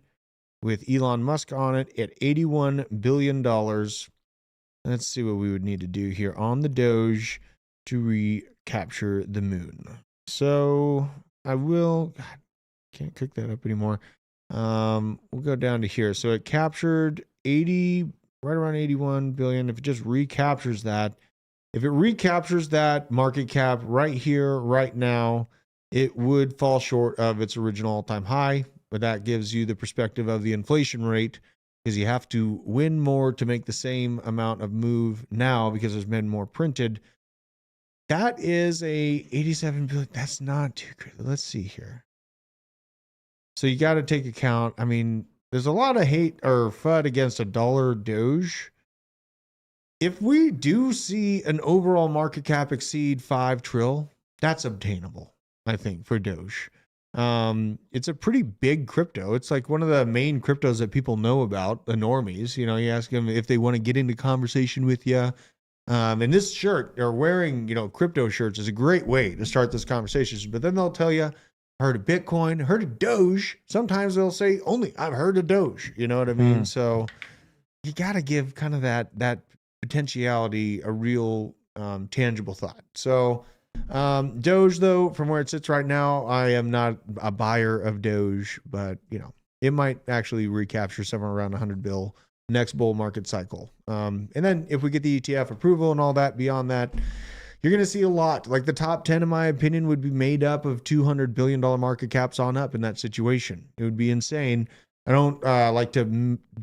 with Elon Musk on it at $81 billion. Let's see what we would need to do here on the Doge to recapture the moon. So I will... God, can't cook that up anymore. We'll go down to here. So it captured right around 81 billion. If it just recaptures that, if it recaptures that market cap right here, right now, it would fall short of its original all-time high. But that gives you the perspective of the inflation rate, because you have to win more to make the same amount of move now because there's been more printed. That is a 87 billion. That's not too good. Let's see here. So you got to take account. I mean, there's a lot of hate or FUD against a dollar Doge. If we do see an overall market cap exceed 5 trill, that's obtainable, I think, for Doge. It's a pretty big crypto. It's like one of the main cryptos that people know about, the normies. You ask them if they want to get into conversation with you. And this shirt, or wearing, crypto shirts, is a great way to start this conversation. But then they'll tell you, heard of Bitcoin, heard of Doge. Sometimes they'll say only I've heard of Doge. You know what I mean? So you got to give kind of that potentiality a real tangible thought. So Doge, though, from where it sits right now, I am not a buyer of Doge, but it might actually recapture somewhere around 100 bill next bull market cycle. And then if we get the ETF approval and all that, beyond that, you're going to see a lot. Like the top 10, in my opinion, would be made up of $200 billion market caps on up in that situation. It would be insane. I don't like to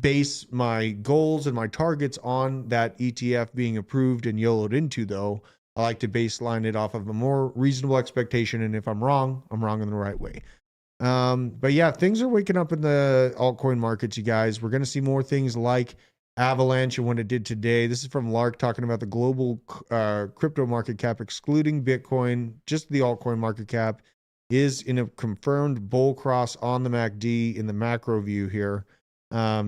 base my goals and my targets on that ETF being approved and YOLO'd into, though. I like to baseline it off of a more reasonable expectation. And if I'm wrong in the right way. But yeah, things are waking up in the altcoin markets, you guys. We're going to see more things like Avalanche and what it did today. This is from Lark talking about the global crypto market cap, excluding Bitcoin. Just the altcoin market cap is in a confirmed bull cross on the MACD in the macro view here,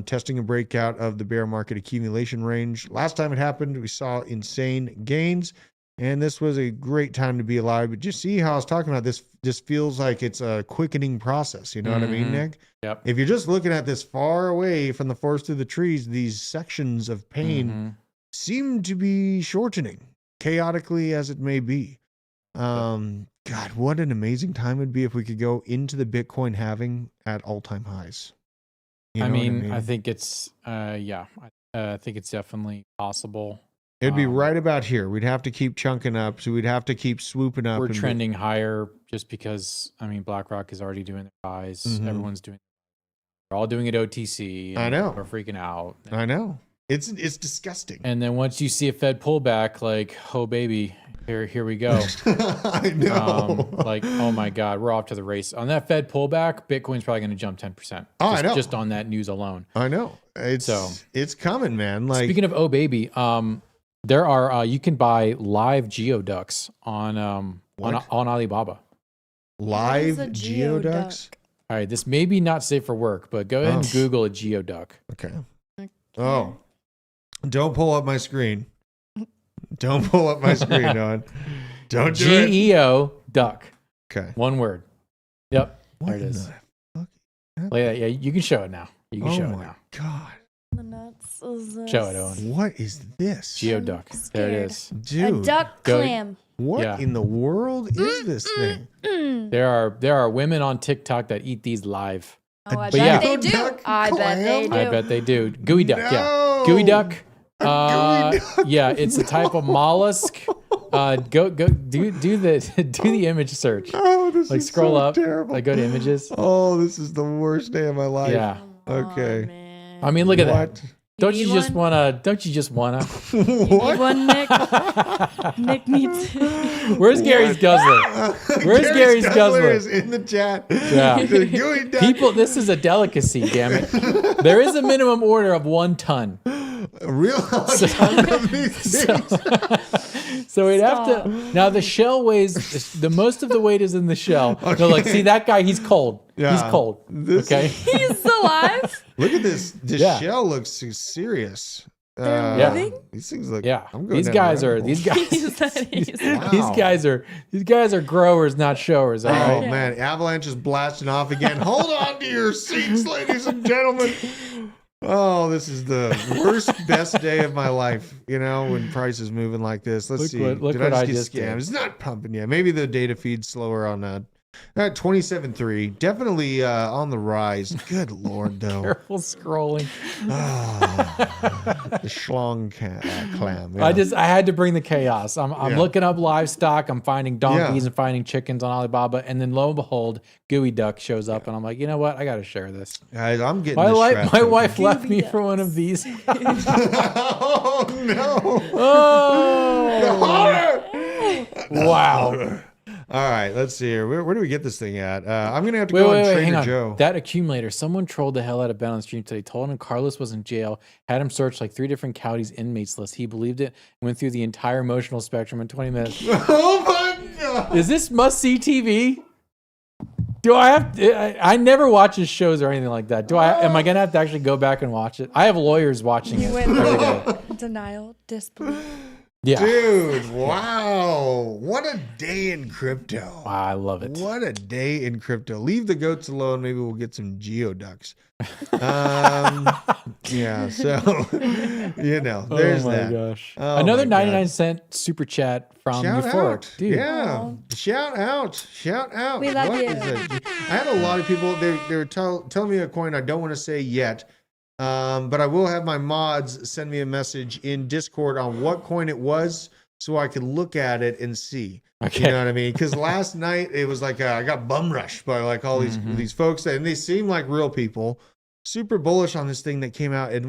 testing a breakout of the bear market accumulation range. Last time it happened, we saw insane gains, and this was a great time to be alive. But just see how I was talking about this. Just feels like it's a quickening process. You know what I mean, Nick? Yep. If you're just looking at this far away from the forest through the trees, these sections of pain seem to be shortening, chaotically as it may be. God, what an amazing time it would be if we could go into the Bitcoin halving at all-time highs. You know what I mean? I think it's, I think it's definitely possible. It'd be right about here. We'd have to keep chunking up, so we'd have to keep swooping up. We're trending higher just because, BlackRock is already doing their buys. Everyone's doing, they're all doing it OTC. I know. We're freaking out. I know. It's disgusting. And then once you see a Fed pullback, like, oh baby, here we go. I know. Oh my God, we're off to the race. On that Fed pullback, Bitcoin's probably going to jump 10%. I know. Just on that news alone. I know. It's coming, man. Like, speaking of, oh baby, there are you can buy live geoducks on Alibaba. Live geoducks? All right, this may be not safe for work, but go ahead and Google a geoduck. Okay. Oh, don't pull up my screen. Don't pull up my screen, Don. Don't do it. GEO duck. Okay. One word. Yep. What There it in is. the fuck? Yeah, you can show it now. You can Oh show it my now. god. The nuts is this? Show it, Owen. What is this? Geoduck. There it scared. is. Dude. A duck Go- clam. What Yeah. in the world is this thing? There are women on TikTok that eat these live. Oh, I But bet yeah. they do. Duck I bet they clam? do. I bet they do. Gooey duck, No. yeah. Gooey duck. gooey duck? Yeah, it's a type of mollusk. Do the image search. Oh, this Like is scroll so up. terrible. Like go to images. Oh, this is the worst day of my life. Yeah. Okay. Oh, man. I mean, look at that. What? Don't need you just one? wanna? What? One Nick. Nick needs. Where's Gary's Guzzler? Where's Gary's Guzzler? is in the chat. Yeah. The gooey duck. People, this is a delicacy, damn it. There is a minimum order of 1 ton. Real ton of these things. So we'd have to. Now the shell weighs the most of the weight is in the shell. They're like, see that guy? He's cold. Yeah. He's cold. This Okay. He's alive. Look at this. This Yeah. shell looks serious. They're Yeah. living. These things look. Yeah. I'm going These down guys a are. rabbit These hole. guys. Wow. These guys are growers, not showers. All Oh right. man, Avalanche is blasting off again. Hold on to your seats, ladies and gentlemen. Oh, this is the worst, best day of my life. You know, when price is moving like this. Let's Look see. what Did I I just just get scammed? did. It's not pumping yet. Maybe the data feed's slower on that. 27.3, definitely on the rise. Good lord, though. Careful scrolling. The schlong clam. Yeah. I had to bring the chaos. I'm Yeah. looking up livestock. I'm finding donkeys and finding chickens on Alibaba, and then lo and behold, Gooey Duck shows up, and I'm like, you know what? I got to share this. Guys, I'm getting My this wife, strapped my in. wife left me Gooey for one of these. Oh no! Oh, wow! All right, let's see here. Where do we get this thing at? I'm gonna have to Wait, go wait, on wait, Trader hang on. Joe. That accumulator, someone trolled the hell out of Ben on the stream today. Told him Carlos was in jail, had him search like 3 different counties inmates list. He believed it, went through the entire emotional spectrum in 20 minutes. Oh my god! Is this must see TV? Do I have to, I never watch his shows or anything like that. Am I gonna have to actually go back and watch it? I have lawyers watching it every day. Denial, disbelief. Yeah. Dude, wow. What a day in crypto. Wow, I love it. What a day in crypto. Leave the goats alone. Maybe we'll get some geoducks. Yeah, so, you know, there's oh my that. gosh. Oh Another my God. 99-cent super chat from Shout Euphoric. out. Dude. Yeah. Aw. Shout out. Shout out. We love What you. is it? I had a lot of people, they were telling me a coin I don't want to say yet. But I will have my mods send me a message in Discord on what coin it was so I could look at it and see. Okay. You know what I mean? Because last night it was like I got bum rushed by like all these folks, and they seem like real people. Super bullish on this thing that came out, and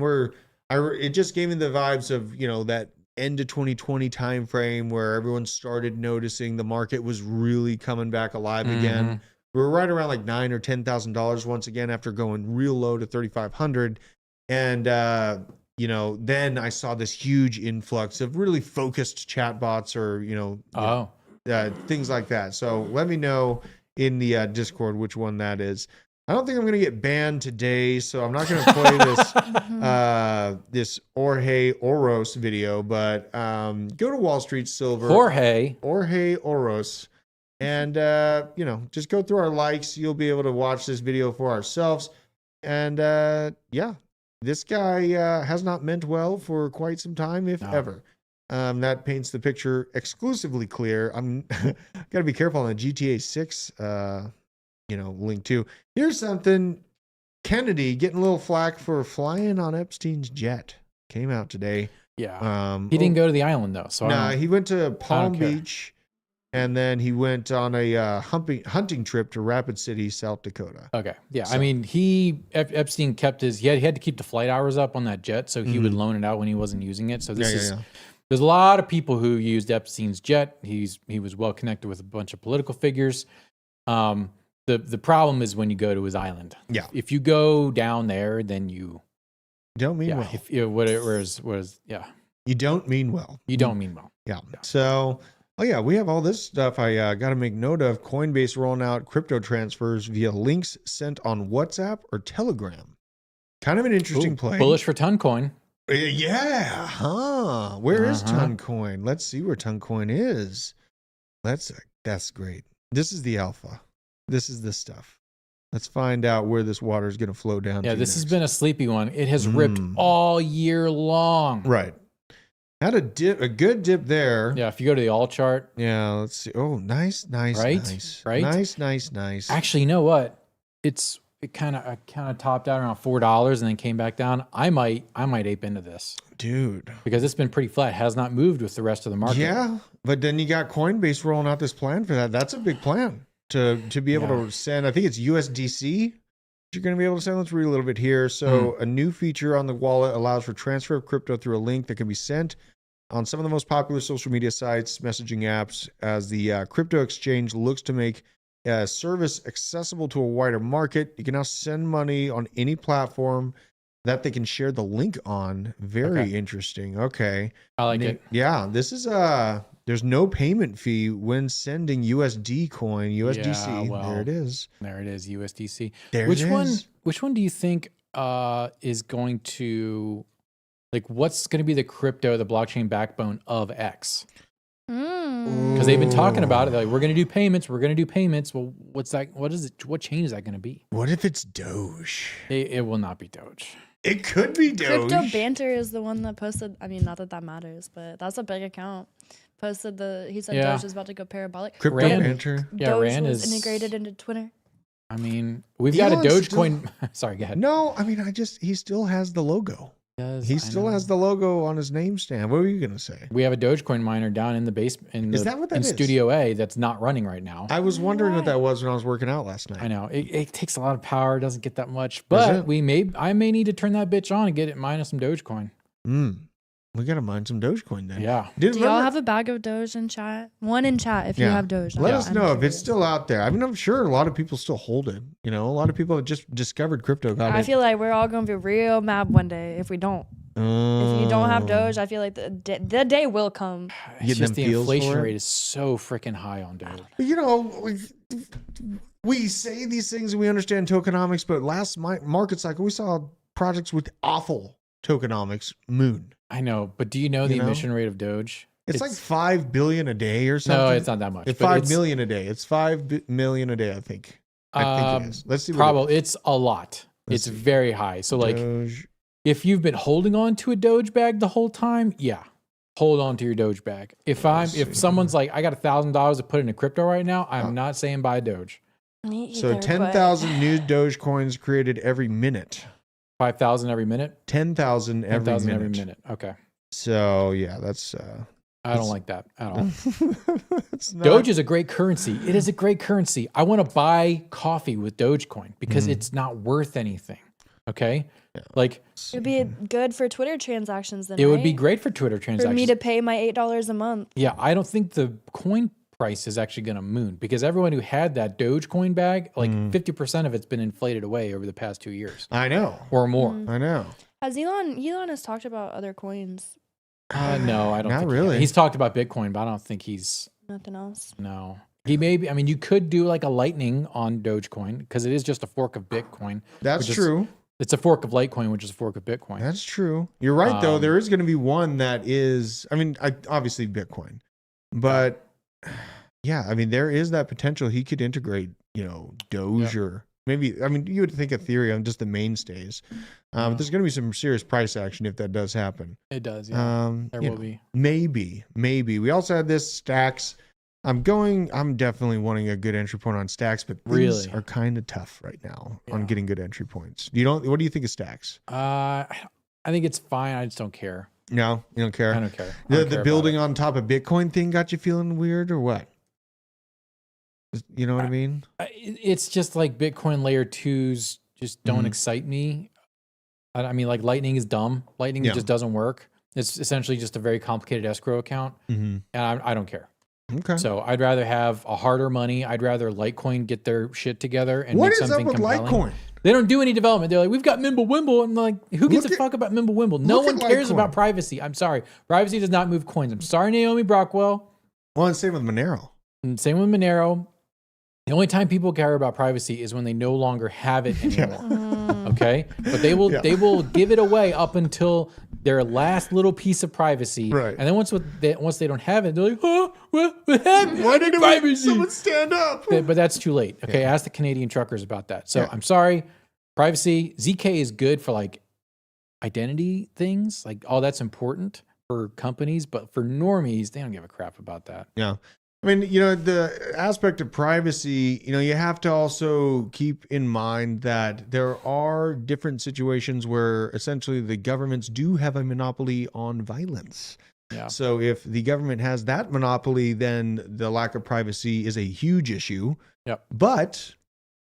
it just gave me the vibes of, you know, that end of 2020 time frame where everyone started noticing the market was really coming back alive again. We were right around like $9,000 or $10,000 once again after going real low to 3,500. And, you know, then I saw this huge influx of really focused chatbots or, you know, things like that. So let me know in the Discord which one that is. I don't think I'm going to get banned today, so I'm not going to play this Jorge Oros video, but go to Wall Street Silver. Jorge Oros. And, you know, just go through our likes. You'll be able to watch this video for ourselves. And, yeah. This guy has not meant well for quite some time, if ever. That paints the picture exclusively clear. I'm gotta be careful on the GTA 6, you know, link too. Here's something. Kennedy getting a little flack for flying on Epstein's jet. Came out today. Yeah. He didn't go to the island though. So he went to Palm Beach. And then he went on a hunting trip to Rapid City, South Dakota. Okay. Yeah. So- I mean, Epstein kept he had to keep the flight hours up on that jet, so he would loan it out when he wasn't using it. So there's a lot of people who used Epstein's jet. He was well connected with a bunch of political figures. The problem is when you go to his island. Yeah. If you go down there, then you don't mean well. If you You don't mean well. You don't mean well. Yeah. So. Oh yeah, we have all this stuff I got to make note of. Coinbase rolling out crypto transfers via links sent on WhatsApp or Telegram. Kind of an interesting play. Bullish for Toncoin. Yeah, huh? Where is Toncoin? Let's see where Toncoin is. That's great. This is the alpha. This is the stuff. Let's find out where this water is going to flow down. Yeah, to this has next. been a sleepy one. It has ripped all year long. Right. Had a good dip there. Yeah, if you go to the all chart. Yeah, let's see. Oh, nice. Right? Nice. Right? Nice. Actually, you know what? It kind of topped out around $4 and then came back down. I might ape into this, dude, because it's been pretty flat. Has not moved with the rest of the market. Yeah, but then you got Coinbase rolling out this plan for that. That's a big plan to be able to send. I think it's USDC. You're going to be able to send. Let's read a little bit here. So a new feature on the wallet allows for transfer of crypto through a link that can be sent on some of the most popular social media sites, messaging apps, as the crypto exchange looks to make service accessible to a wider market. You can now send money on any platform that they can share the link on. Very interesting. Okay. I like it. Yeah, this is there's no payment fee when sending USD coin, USDC. Yeah, well, there it is. There it is, USDC. There which it is. Which one do you think is going to, like, what's going to be the blockchain backbone of X? Because they've been talking about it. They're like, we're going to do payments. Well, what's that? What is it? What chain is that going to be? What if it's Doge? It will not be Doge. It could be Doge. Crypto Banter is the one that posted. I mean, not that matters, but that's a big account. Posted he said Doge is about to go parabolic. Crypto Banter. Yeah, Doge Rand was is integrated into Twitter. I mean, we've got a Dogecoin. Sorry, go ahead. No, I mean, he still has the logo. He still has the logo on his name stand. What were you going to say? We have a Dogecoin miner down in the basement. Is that what that is? Studio A that's not running right now. I was wondering what that was when I was working out last night. I know. It takes a lot of power. It doesn't get that much. But I may need to turn that bitch on and get it minus some Dogecoin. We got to mine some Dogecoin then. Yeah. Do y'all have a bag of Doge in chat? One in chat if you have Doge. Let us know if it's still out there. I mean, I'm sure a lot of people still hold it. You know, a lot of people have just discovered crypto. I feel like we're all going to be real mad one day if we don't. If you don't have Doge, I feel like the day will come. It's just the inflation rate is so freaking high on Doge. You know, we say these things and we understand tokenomics, but last market cycle, we saw projects with awful tokenomics moon. I know, but do you know the emission rate of Doge? It's like 5 billion a day or something. No, it's not that much. It's 5 million a day. It's 5 million a day, I think. I think it is. Let's see. Probably it's a lot. It's very high. So like, Doge. If you've been holding on to a Doge bag the whole time, hold on to your Doge bag. If someone's like, I got $1,000 to put into crypto right now, I'm not saying buy Doge. Me either, so 10,000 new Doge coins created every minute. 5,000 every minute? 10,000 every 10,000 minute. every minute. Okay. So yeah, that's I don't like that at all. Doge is a great currency. It is a great currency. I want to buy coffee with Dogecoin because it's not worth anything. Okay? Yeah. Like, it would be good for Twitter transactions then. It would be great for Twitter transactions. For me to pay my $8 a month. Yeah, I don't think the coin price is actually going to moon because everyone who had that Dogecoin bag, like 50% of it's been inflated away over the past 2 years. I know. Or more. I know. Has Elon has talked about other coins? No, I don't Not think really. He's talked about Bitcoin, but I don't think he's nothing else. No. He may be, I mean, you could do like a Lightning on Dogecoin because it is just a fork of Bitcoin. That's true. It's a fork of Litecoin, which is a fork of Bitcoin. That's true. You're right, though. There is going to be one that is, I mean, obviously Bitcoin. But yeah, I mean, there is that potential he could integrate, Doge or maybe, I mean, you would think Ethereum, just the mainstays. But there's going to be some serious price action if that does happen. It does, yeah. There will be. Maybe. We also had this Stacks. I'm definitely wanting a good entry point on Stacks, but things are kind of tough right now on getting good entry points. What do you think of Stacks? I think it's fine. I just don't care. No, you don't care? I don't care. The building on top of Bitcoin thing got you feeling weird or what? You know what I mean? It's just like Bitcoin layer 2s just don't excite me. I mean, like Lightning is dumb. Lightning just doesn't work. It's essentially just a very complicated escrow account. And I don't care. Okay. So I'd rather have a harder money. I'd rather Litecoin get their shit together and what make is something up with compelling. Litecoin? They don't do any development. They're like, we've got Mimblewimble, and like, who gives a fuck about Mimblewimble? No one cares about privacy. I'm sorry, privacy does not move coins. I'm sorry, Naomi Brockwell. Well, and same with Monero. And same with Monero. The only time people care about privacy is when they no longer have it anymore. Okay, but they will give it away up until their last little piece of privacy. Right. And then once they don't have it, they're like, oh, what happened? Why didn't privacy? someone stand up? But that's too late. Okay, ask the Canadian truckers about that. So I'm sorry, privacy. ZK is good for like identity things, like that's important for companies, but for normies, they don't give a crap about that. Yeah. I mean, the aspect of privacy, you have to also keep in mind that there are different situations where essentially the governments do have a monopoly on violence. Yeah. So if the government has that monopoly, then the lack of privacy is a huge issue. Yep. But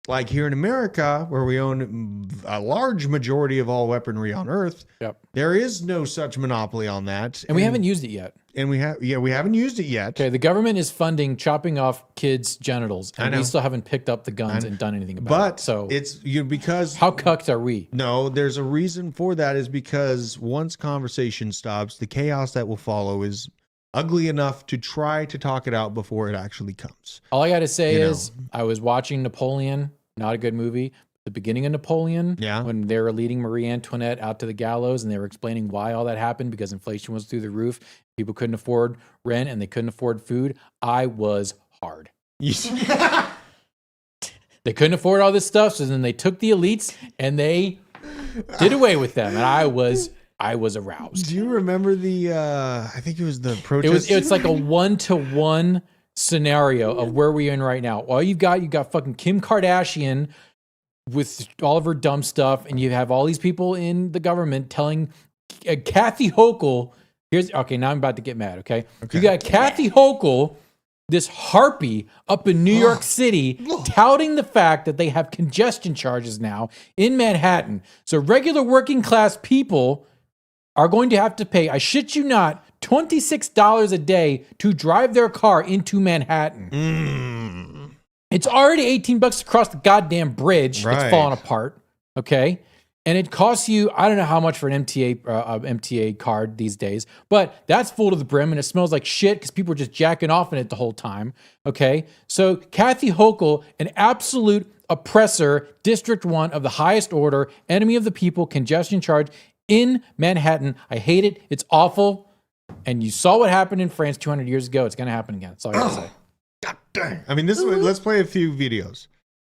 like here in America, where we own a large majority of all weaponry on Earth, there is no such monopoly on that. And we haven't used it yet. And we haven't used it yet. Okay, the government is funding chopping off kids' genitals, and we still haven't picked up the guns and done anything about it. But so it's because how cucked are we? No, there's a reason for that. Is because once conversation stops, the chaos that will follow is ugly enough to try to talk it out before it actually comes. All I got to say is I was watching Napoleon, not a good movie. The beginning of Napoleon, when they were leading Marie Antoinette out to the gallows and they were explaining why all that happened because inflation was through the roof. People couldn't afford rent and they couldn't afford food. I was hard. They couldn't afford all this stuff. So then they took the elites and they did away with them. And I was aroused. Do you remember I think it was the protest? It's like a 1-to-1 scenario of where we're in right now. All you got fucking Kim Kardashian with all of her dumb stuff, and you have all these people in the government telling Kathy Hochul, now I'm about to get mad, okay? You got Kathy Hochul, this harpy up in New York City, touting the fact that they have congestion charges now in Manhattan. So regular working class people are going to have to pay, I shit you not, $26 a day to drive their car into Manhattan. It's already $18 to cross the goddamn bridge. Right. It's falling apart. Okay. And it costs you, I don't know how much for an MTA card these days, but that's full to the brim and it smells like shit because people are just jacking off in it the whole time. Okay. So Kathy Hochul, an absolute oppressor, District 1 of the highest order, enemy of the people, congestion charge in Manhattan. I hate it. It's awful. And you saw what happened in France 200 years ago. It's going to happen again. That's all I got to say. God dang. I mean, let's play a few videos.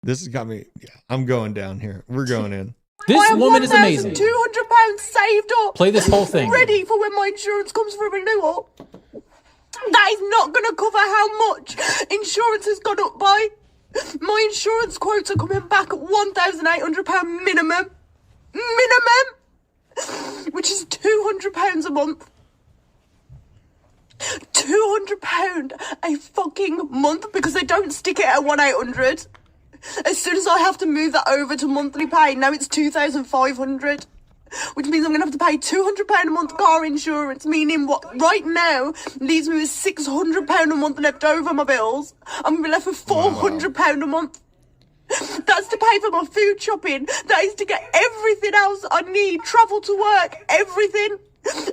This has got me. Yeah, I'm going down here. We're going in. This woman is amazing. £200 saved up. Play this whole thing. Ready for when my insurance comes for renewal. That is not going to cover how much insurance has gone up by. My insurance quotes are coming back at £1,800 minimum. Which is £200 a month. £200 a fucking month because they don't stick it at 1,800. As soon as I have to move that over to monthly pay, now it's 2,500, which means I'm gonna have to pay £200 a month car insurance, meaning what right now leaves me with £600 a month left over my bills. I'm gonna be left with £400 a month. That's to pay for my food shopping. That is to get everything else I need, travel to work, everything.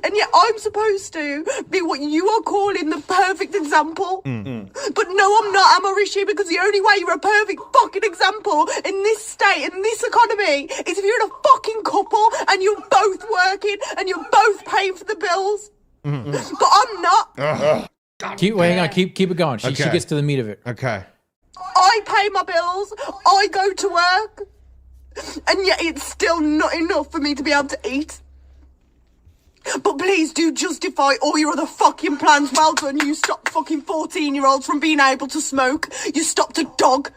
And yet I'm supposed to be what you are calling the perfect example. But no, I'm not, am I, Rishi? Because the only way you're a perfect fucking example in this state, in this economy, is if you're in a fucking couple and you're both working and you're both paying for the bills. But I'm not. Keep it going. She gets to the meat of it. Okay. I pay my bills, I go to work, and yet it's still not enough for me to be able to eat. But please do justify all your other fucking plans. Well done, you stopped fucking 14-year-olds from being able to smoke. You stopped a dog.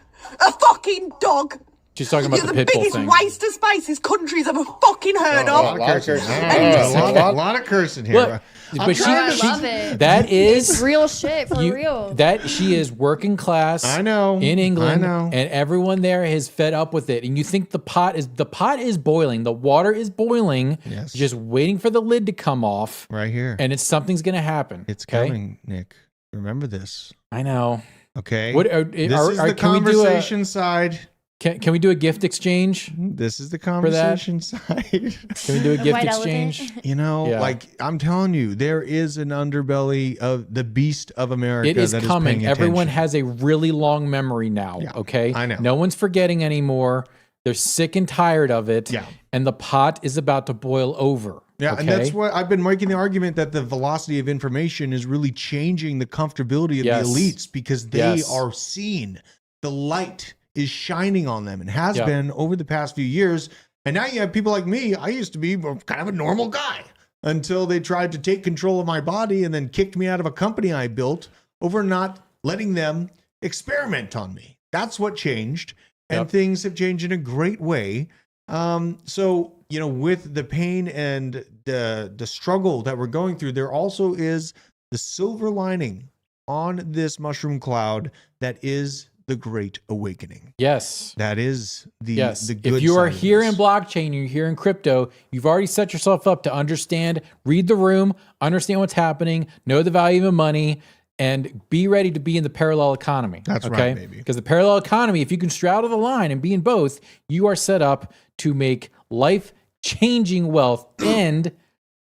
A fucking dog. She's talking about the pit bull thing. You're the biggest waste of space this country's ever fucking heard of. A lot of cursing here. Look, but I love it. That is it's real shit for real. That she is working class. I know in England. I know. And everyone there is fed up with it. And you think the pot is boiling. The water is boiling. Yes. Just waiting for the lid to come off. Right here. And something's going to happen. It's coming, Nick. Remember this. I know. Okay. This is the conversation side. Can we do a gift exchange? This is the conversation side. Can we do a gift exchange? Like I'm telling you, there is an underbelly of the beast of America. It is that coming. Is Everyone has a really long memory now. Yeah, okay, I know. No one's forgetting anymore. They're sick and tired of it. Yeah. And the pot is about to boil over. Yeah, Okay? and that's what I've been making the argument that the velocity of information is really changing the comfortability of Yes. the elites because they are seen. The light is shining on them and has been over the past few years. And now you have people like me. I used to be kind of a normal guy until they tried to take control of my body and then kicked me out of a company I built over not letting them experiment on me. That's what changed. And things have changed in a great way. So, you know, with the pain and the struggle that we're going through, there also is the silver lining on this mushroom cloud that is the Great Awakening. Yes. That is the good If you are side of here this. in blockchain, you're here in crypto, you've already set yourself up to understand, read the room, understand what's happening, know the value of money, and be ready to be in the parallel economy. That's right, baby. Because the parallel economy, if you can straddle the line and be in both, you are set up to make life-changing wealth and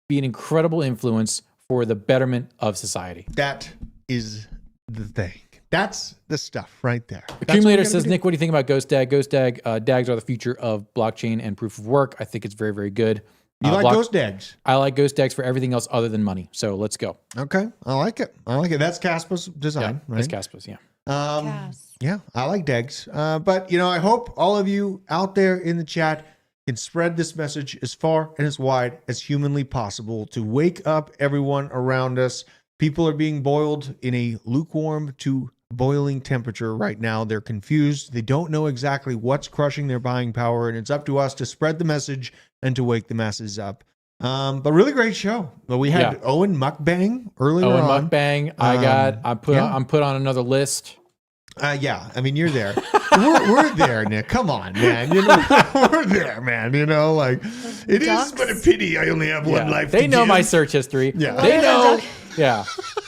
be an incredible influence for the betterment of society. That is the thing. That's the stuff right there. Accumulator says, Nick, what do you think about Ghost Dag? Ghost Dag, DAGs are the future of blockchain and proof of work. I think it's very, very good. You like Ghost Dags? I like Ghost Dags for everything else other than money. So let's go. Okay. I like it. That's Caspa's design, right? That's Caspa's, yeah. Yeah, I like Dags. But, you know, I hope all of you out there in the chat can spread this message as far and as wide as humanly possible to wake up everyone around us. People are being boiled in a lukewarm to boiling temperature right now. They're confused. They don't know exactly what's crushing their buying power, and it's up to us to spread the message and to wake the masses up. But really great show. But we had Owen Mukbang earlier on. Owen Mukbang. I'm put on another list. Yeah, I mean, you're there. we're there, Nick. Come on, man. You know, we're there, man. You know, like it is but a pity I only have one life. They to know give. my search history. Yeah. They know. Yeah,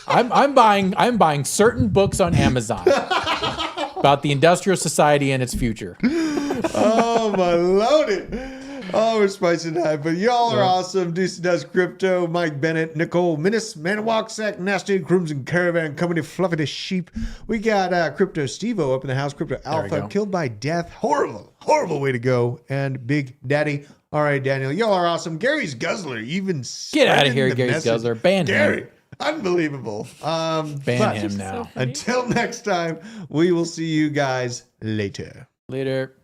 I'm buying certain books on Amazon about the industrial society and its future. Oh my loaded. Oh, we're spicing that. But y'all are awesome. Deuce Does Crypto, Mike Bennett, Nicole Minnis, Manawalk Sack, Nasty Crimson Caravan Company, Fluffy the Sheep. We got Crypto Stevo up in the house, Crypto Alpha, Killed by Death. Horrible way to go. And Big Daddy. All right, Daniel, y'all are awesome. Gary's Guzzler, even Get out of here, the Gary's message. Guzzler. Ban Gary, him. unbelievable. Ban him now. Until next time, we will see you guys later. Later.